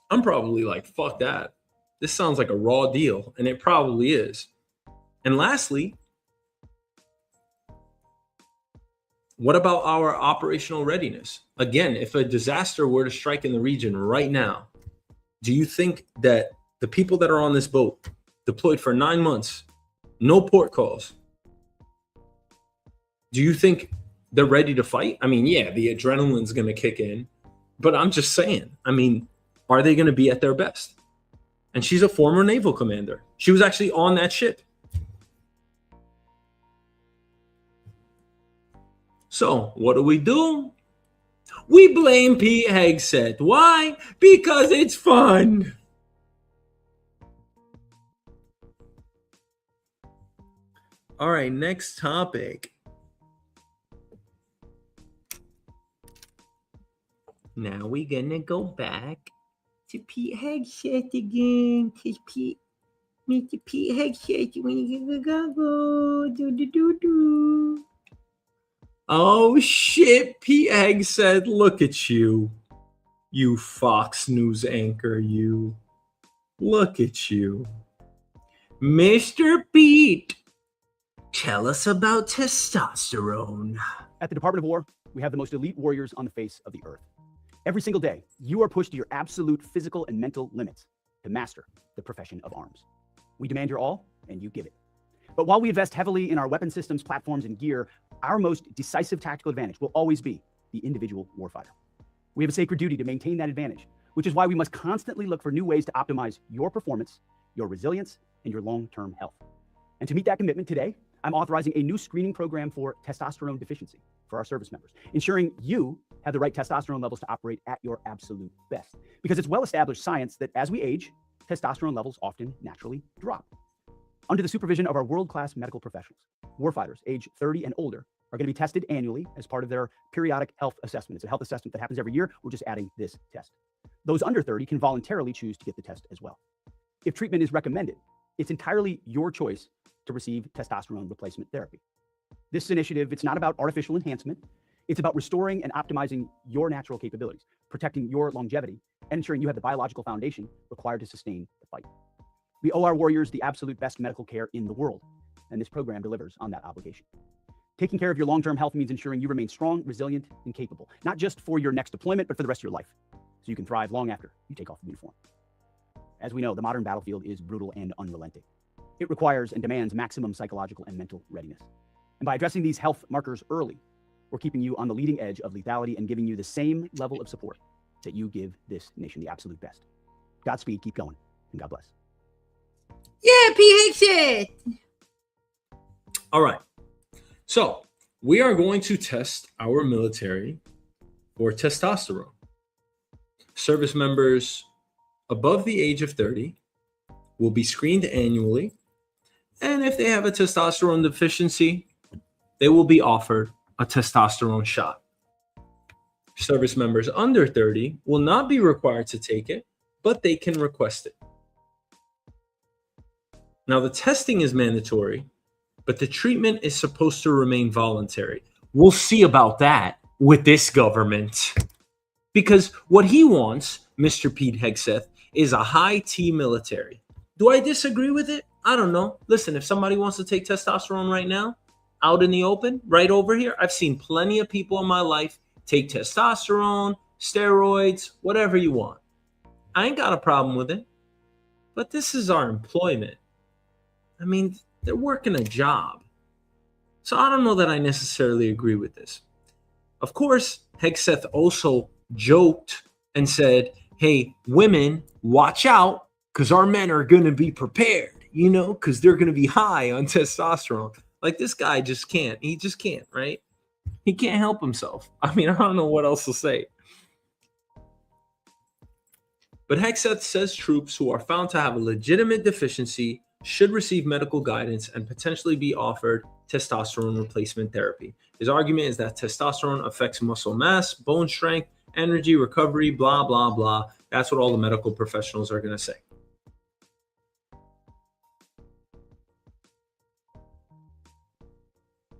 I'm probably like, fuck that. This sounds like a raw deal, and it probably is. And lastly, what about our operational readiness? Again, if a disaster were to strike in the region right now, do you think that the people that are on this boat, deployed for 9 months, no port calls, do you think they're ready to fight? I mean, yeah, the adrenaline's going to kick in, but I'm just saying, I mean, are they going to be at their best? And she's a former naval commander. She was actually on that ship. So what do? We blame Pete Hegseth. Why? Because it's fun. All right, next topic. Now we're gonna go back to Pete Hegseth again. Cause Mr. Pete Hegseth, when you go do. Oh shit, Pete Hegseth, look at you. You Fox News anchor, you. Look at you. Mr. Pete, tell us about testosterone. At the Department of War, we have the most elite warriors on the face of the earth. Every single day, you are pushed to your absolute physical and mental limits to master the profession of arms. We demand your all, and you give it. But while we invest heavily in our weapon systems, platforms, and gear, our most decisive tactical advantage will always be the individual warfighter. We have a sacred duty to maintain that advantage, which is why we must constantly look for new ways to optimize your performance, your resilience, and your long-term health. And to meet that commitment today, I'm authorizing a new screening program for testosterone deficiency for our service members, ensuring you have the right testosterone levels to operate at your absolute best. Because it's well-established science that as we age, testosterone levels often naturally drop. Under the supervision of our world-class medical professionals, warfighters age 30 and older are going to be tested annually as part of their periodic health assessment. It's a health assessment that happens every year. We're just adding this test. Those under 30 can voluntarily choose to get the test as well. If treatment is recommended, it's entirely your choice to receive testosterone replacement therapy. This initiative, it's not about artificial enhancement. It's about restoring and optimizing your natural capabilities, protecting your longevity, and ensuring you have the biological foundation required to sustain the fight. We owe our warriors the absolute best medical care in the world, and this program delivers on that obligation. Taking care of your long-term health means ensuring you remain strong, resilient, and capable, not just for your next deployment, but for the rest of your life, so you can thrive long after you take off the uniform. As we know, the modern battlefield is brutal and unrelenting. It requires and demands maximum psychological and mental readiness. And by addressing these health markers early, we're keeping you on the leading edge of lethality and giving you the same level of support that you give this nation the absolute best. Godspeed, keep going, and God bless. Yeah, Pete Hegseth. All right. So we are going to test our military for testosterone. Service members above the age of 30 will be screened annually. And if they have a testosterone deficiency, they will be offered a testosterone shot. Service members under 30 will not be required to take it, but they can request it. Now, the testing is mandatory, but the treatment is supposed to remain voluntary. We'll see about that with this government. Because what he wants, Mr. Pete Hegseth, is a high T military. Do I disagree with it? I don't know. Listen, if somebody wants to take testosterone right now, out in the open, right over here, I've seen plenty of people in my life take testosterone, steroids, whatever you want. I ain't got a problem with it. But this is our employment. I mean, they're working a job. So I don't know that I necessarily agree with this. Of course, Hegseth also joked and said, hey, women, watch out, because our men are going to be prepared, because they're going to be high on testosterone. Like, this guy just can't. He just can't, right? He can't help himself. I mean, I don't know what else to say. But Hegseth says troops who are found to have a legitimate deficiency should receive medical guidance and potentially be offered testosterone replacement therapy. His argument is that testosterone affects muscle mass, bone strength, energy, recovery, blah, blah, blah. That's what all the medical professionals are going to say.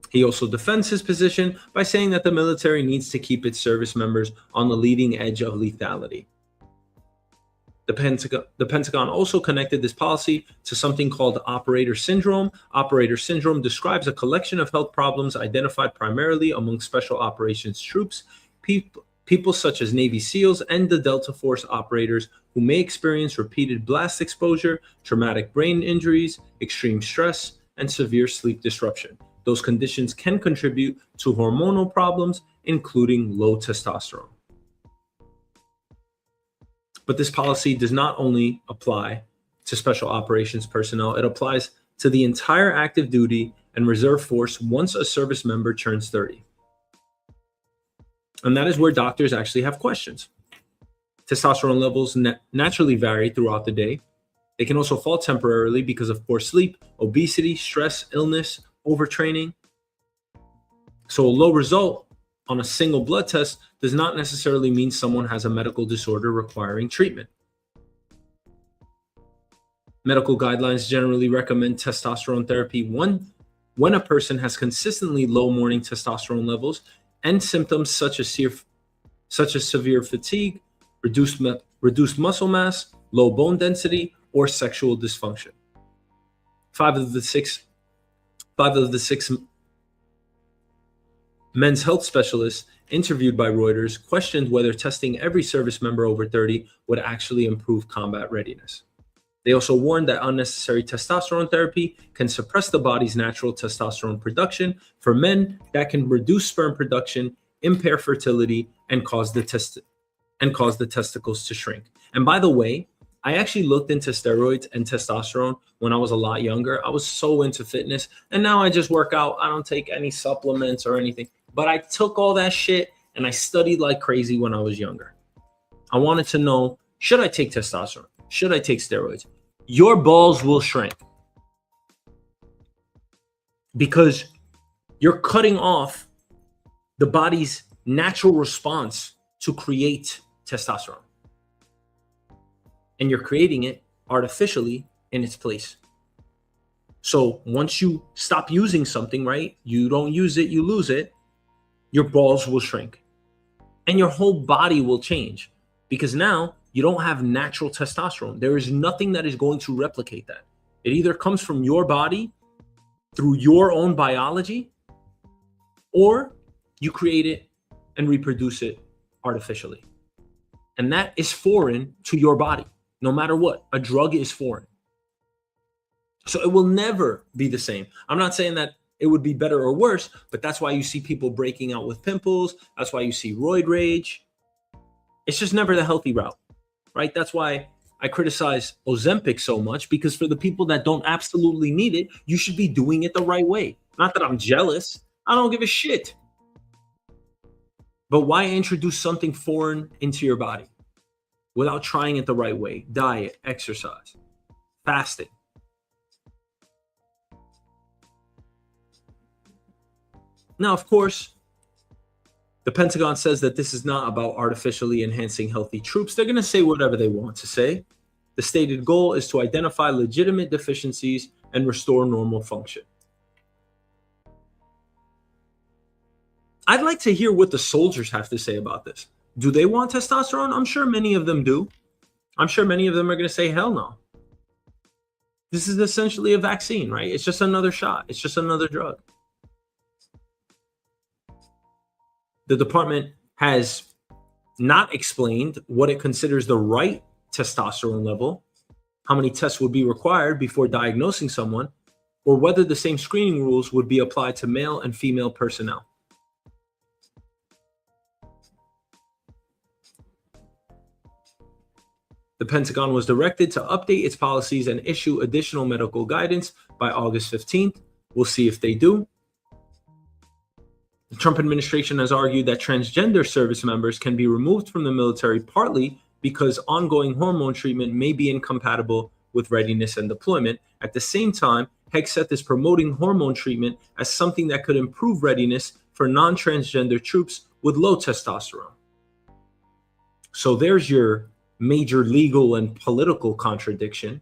He also defends his position by saying that the military needs to keep its service members on the leading edge of lethality. The Pentagon also connected this policy to something called operator syndrome. Operator syndrome describes a collection of health problems identified primarily among special operations troops, people such as Navy SEALs and the Delta Force operators who may experience repeated blast exposure, traumatic brain injuries, extreme stress, and severe sleep disruption. Those conditions can contribute to hormonal problems, including low testosterone. But this policy does not only apply to special operations personnel, it applies to the entire active duty and reserve force once a service member turns 30. And that is where doctors actually have questions. Testosterone levels naturally vary throughout the day. They can also fall temporarily because of poor sleep, obesity, stress, illness, overtraining. So a low result on a single blood test does not necessarily mean someone has a medical disorder requiring treatment. Medical guidelines generally recommend testosterone therapy when a person has consistently low morning testosterone levels and symptoms such as severe fatigue, reduced muscle mass, low bone density, or sexual dysfunction. Five of the six men's health specialists interviewed by Reuters questioned whether testing every service member over 30 would actually improve combat readiness. They also warned that unnecessary testosterone therapy can suppress the body's natural testosterone production. For men, that can reduce sperm production, impair fertility, and cause the testicles to shrink. And by the way, I actually looked into steroids and testosterone when I was a lot younger. I was so into fitness, and now I just work out. I don't take any supplements or anything. But I took all that shit and I studied like crazy when I was younger. I wanted to know, should I take testosterone? Should I take steroids? Your balls will shrink because you're cutting off the body's natural response to create testosterone. And you're creating it artificially in its place. So once you stop using something, right? You don't use it, you lose it. Your balls will shrink and your whole body will change because now you don't have natural testosterone. There is nothing that is going to replicate that. It either comes from your body through your own biology, or you create it and reproduce it artificially. And that is foreign to your body, no matter what. A drug is foreign. So it will never be the same. I'm not saying that it would be better or worse, but that's why you see people breaking out with pimples. That's why you see roid rage. It's just never the healthy route, right? That's why I criticize Ozempic so much, because for the people that don't absolutely need it, you should be doing it the right way. Not that I'm jealous. I don't give a shit. But why introduce something foreign into your body without trying it the right way? Diet, exercise, fasting. Now, of course, the Pentagon says that this is not about artificially enhancing healthy troops. They're going to say whatever they want to say. The stated goal is to identify legitimate deficiencies and restore normal function. I'd like to hear what the soldiers have to say about this. Do they want testosterone? I'm sure many of them do. I'm sure many of them are going to say, hell no. This is essentially a vaccine, right? It's just another shot. It's just another drug. The department has not explained what it considers the right testosterone level, how many tests would be required before diagnosing someone, or whether the same screening rules would be applied to male and female personnel. The Pentagon was directed to update its policies and issue additional medical guidance by August 15th. We'll see if they do. The Trump administration has argued that transgender service members can be removed from the military partly because ongoing hormone treatment may be incompatible with readiness and deployment. At the same time, Hegseth is promoting hormone treatment as something that could improve readiness for non-transgender troops with low testosterone. So there's your major legal and political contradiction.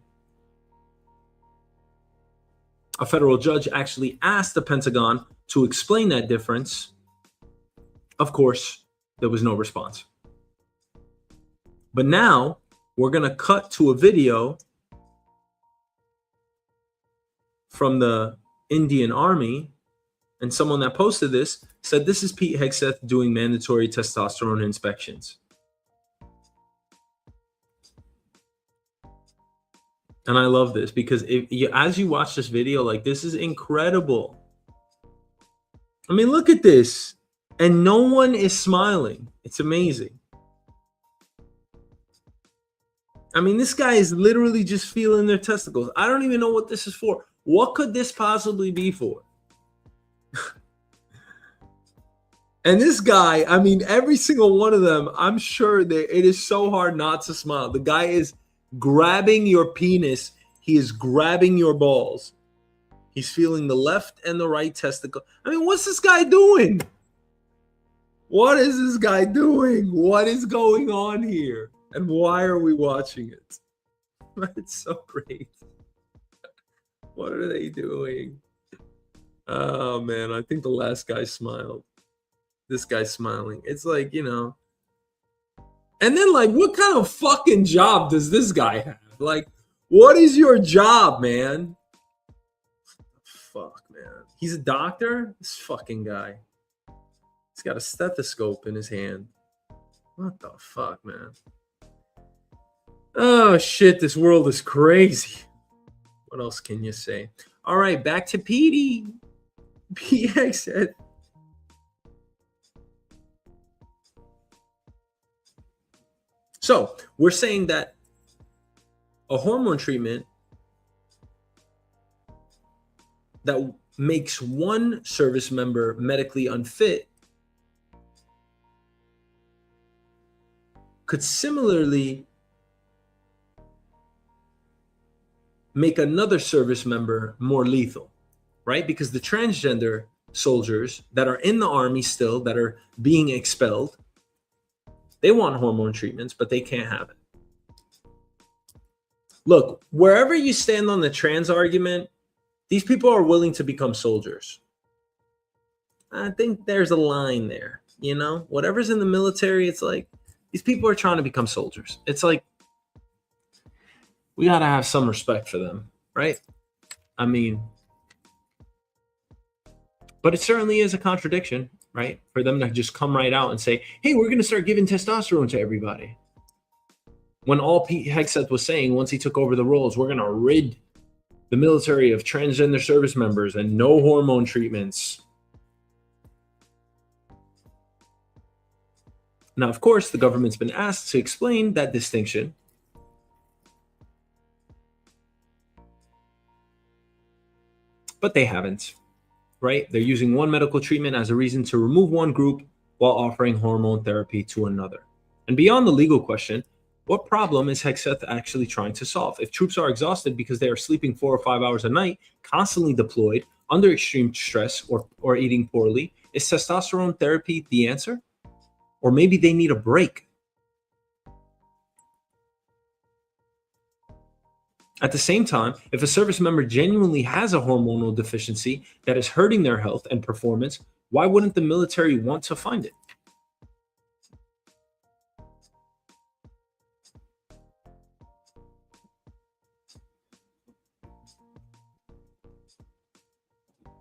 A federal judge actually asked the Pentagon to explain that difference. Of course, there was no response. But now we're going to cut to a video from the Indian Army, and someone that posted this said this is Pete Hegseth doing mandatory testosterone inspections. And I love this because as you watch this video, like, this is incredible. I mean, look at this. And no one is smiling. It's amazing. I mean, this guy is literally just feeling their testicles. I don't even know what this is for. What could this possibly be for? And this guy, I mean, every single one of them, I'm sure that it is so hard not to smile. The guy is grabbing your penis. He is grabbing your balls. He's feeling the left and the right testicle. I mean, what's this guy doing? What is this guy doing? What is going on here? And why are we watching it? It's so great. What are they doing? Oh, man, I think the last guy smiled. This guy's smiling. It's like, you know. And then, like, what kind of fucking job does this guy have? Like, what is your job, man? Fuck, man. He's a doctor? This fucking guy. He's got a stethoscope in his hand. What the fuck, man? Oh, shit. This world is crazy. What else can you say? All right, back to Petey. PX said. So we're saying that a hormone treatment that makes one service member medically unfit could similarly make another service member more lethal, right? Because the transgender soldiers that are in the army still, that are being expelled, they want hormone treatments, but they can't have it. Look, wherever you stand on the trans argument, these people are willing to become soldiers. I think there's a line there, you know? Whatever's in the military, it's like, these people are trying to become soldiers. It's like, we got to have some respect for them, right? I mean, but it certainly is a contradiction, right? For them to just come right out and say, hey, we're going to start giving testosterone to everybody. When all Pete Hegseth was saying once he took over the roles, we're going to rid the military of transgender service members and no hormone treatments. Now, of course, the government's been asked to explain that distinction. But they haven't, right? They're using one medical treatment as a reason to remove one group while offering hormone therapy to another. And beyond the legal question, what problem is Hegseth actually trying to solve? If troops are exhausted because they are sleeping 4 or 5 hours a night, constantly deployed, under extreme stress, or eating poorly, is testosterone therapy the answer? Or maybe they need a break. At the same time, if a service member genuinely has a hormonal deficiency that is hurting their health and performance, why wouldn't the military want to find it?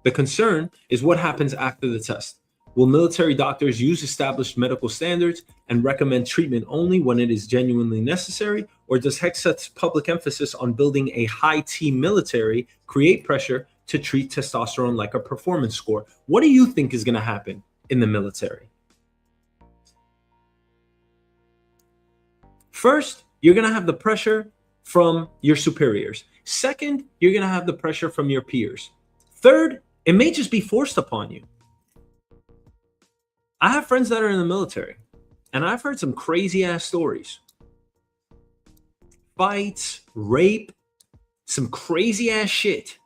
The concern is what happens after the test. Will military doctors use established medical standards and recommend treatment only when it is genuinely necessary? Or does Hegseth's public emphasis on building a high T military create pressure to treat testosterone like a performance score? What do you think is going to happen in the military? First, you're going to have the pressure from your superiors. Second, you're going to have the pressure from your peers. Third, it may just be forced upon you. I have friends that are in the military, and I've heard some crazy ass stories. Fights, rape, some crazy ass shit.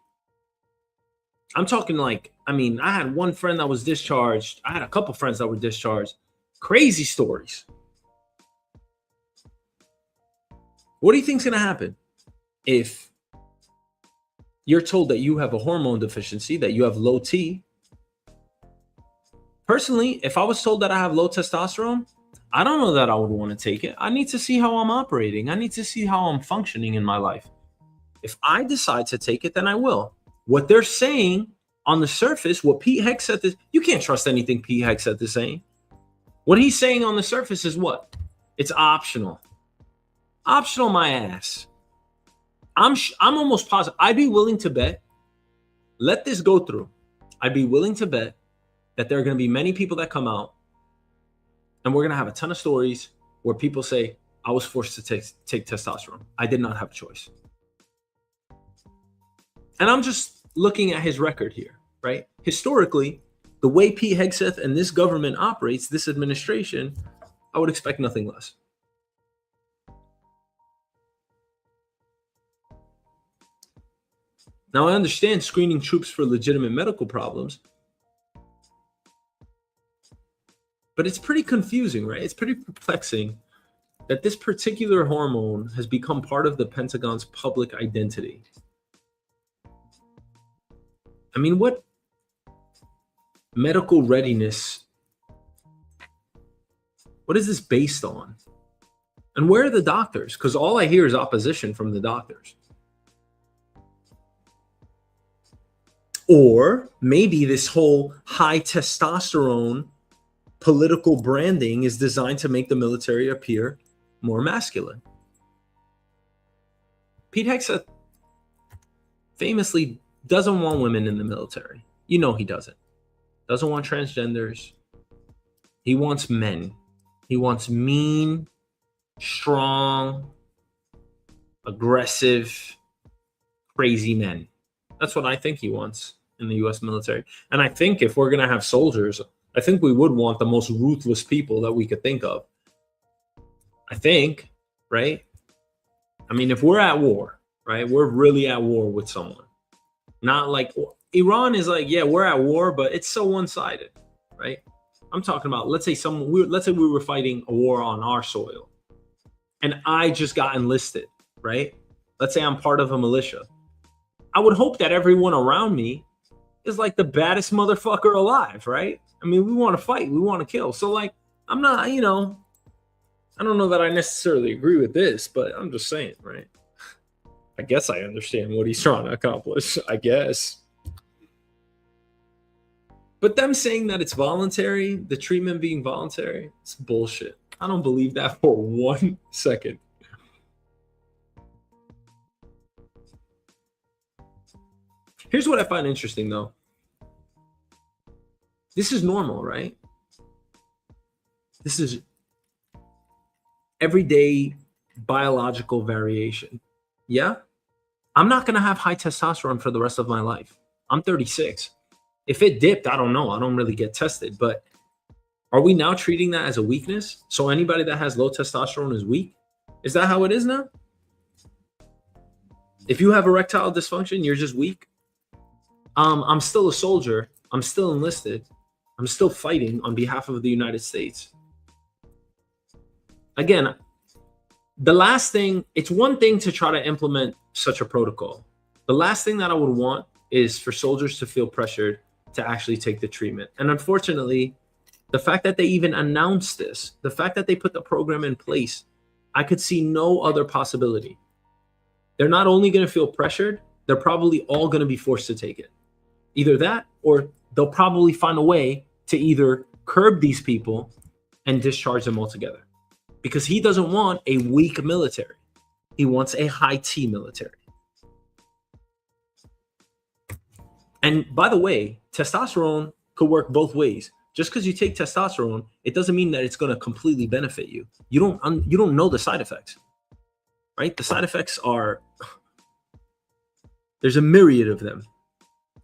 I'm talking like, I had one friend that was discharged. I had a couple friends that were discharged. Crazy stories. What do you think's going to happen if you're told that you have a hormone deficiency, that you have low T? Personally, if I was told that I have low testosterone, I don't know that I would want to take it. I need to see how I'm operating. I need to see how I'm functioning in my life. If I decide to take it, then I will. What they're saying on the surface, what Pete Hegseth is, you can't trust anything Pete Hegseth is saying. What he's saying on the surface is what? It's optional. Optional, my ass. I'm almost positive. I'd be willing to bet, let this go through. I'd be willing to bet that there are going to be many people that come out, and we're going to have a ton of stories where people say, I was forced to take testosterone. I did not have a choice. And I'm just looking at his record here, right? Historically, the way Pete Hegseth and this government operates, this administration, I would expect nothing less. Now, I understand screening troops for legitimate medical problems, but it's pretty confusing, right? It's pretty perplexing that this particular hormone has become part of the Pentagon's public identity. I mean, what medical readiness, what is this based on? And where are the doctors? Because all I hear is opposition from the doctors. Or maybe this whole high testosterone political branding is designed to make the military appear more masculine. Pete Hegseth famously doesn't want women in the military. You know he doesn't. Doesn't want transgenders. He wants men. He wants mean, strong, aggressive, crazy men. That's what I think he wants in the U.S. military. And I think if we're going to have soldiers, I think we would want the most ruthless people that we could think of. I think, right? I mean, if we're at war, right? We're really at war with someone. Not like Iran is like, yeah, we're at war, but it's so one-sided, right? I'm talking about, let's say we were fighting a war on our soil and I just got enlisted, right? Let's say I'm part of a militia. I would hope that everyone around me is like the baddest motherfucker alive, right? I mean, we want to fight, we want to kill. So like, I'm not, I don't know that I necessarily agree with this, but I'm just saying, right? I guess I understand what he's trying to accomplish, I guess. But them saying that it's voluntary, the treatment being voluntary, it's bullshit. I don't believe that for 1 second. Here's what I find interesting, though. This is normal, right? This is everyday biological variation. Yeah? I'm not going to have high testosterone for the rest of my life. I'm 36. If it dipped, I don't know. I don't really get tested. But are we now treating that as a weakness? So anybody that has low testosterone is weak? Is that how it is now? If you have erectile dysfunction, you're just weak? I'm still a soldier. I'm still enlisted. I'm still fighting on behalf of the United States. Again, the last thing, it's one thing to try to implement such a protocol. The last thing that I would want is for soldiers to feel pressured to actually take the treatment. And unfortunately, the fact that they even announced this, the fact that they put the program in place, I could see no other possibility. They're not only going to feel pressured, they're probably all going to be forced to take it. Either that, or they'll probably find a way to either curb these people and discharge them altogether. Because he doesn't want a weak military. He wants a high T military. And by the way, testosterone could work both ways. Just because you take testosterone, it doesn't mean that it's going to completely benefit you. You don't know the side effects, right? The side effects are, there's a myriad of them.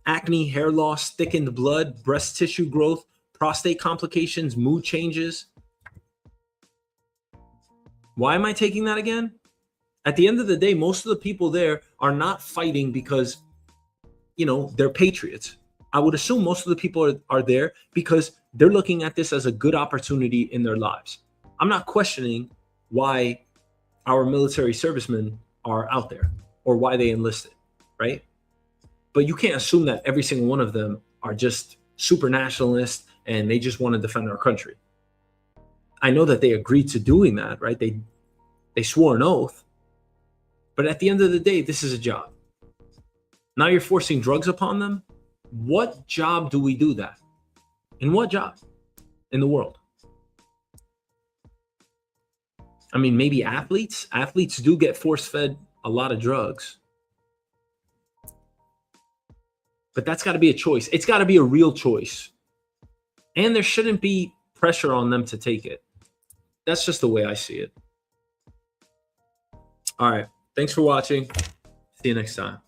Acne, hair loss, thickened blood, breast tissue growth, prostate complications, mood changes. Why am I taking that again? At the end of the day, most of the people there are not fighting because, they're patriots. I would assume most of the people are there because they're looking at this as a good opportunity in their lives. I'm not questioning why our military servicemen are out there or why they enlisted, right? But you can't assume that every single one of them are just super nationalists and they just want to defend our country. I know that they agreed to doing that, right? They swore an oath. But at the end of the day, this is a job. Now you're forcing drugs upon them. What job do we do that? In what job in the world? I mean, maybe athletes. Athletes do get force-fed a lot of drugs. But that's got to be a choice. It's got to be a real choice. And there shouldn't be pressure on them to take it. That's just the way I see it. All right. Thanks for watching. See you next time.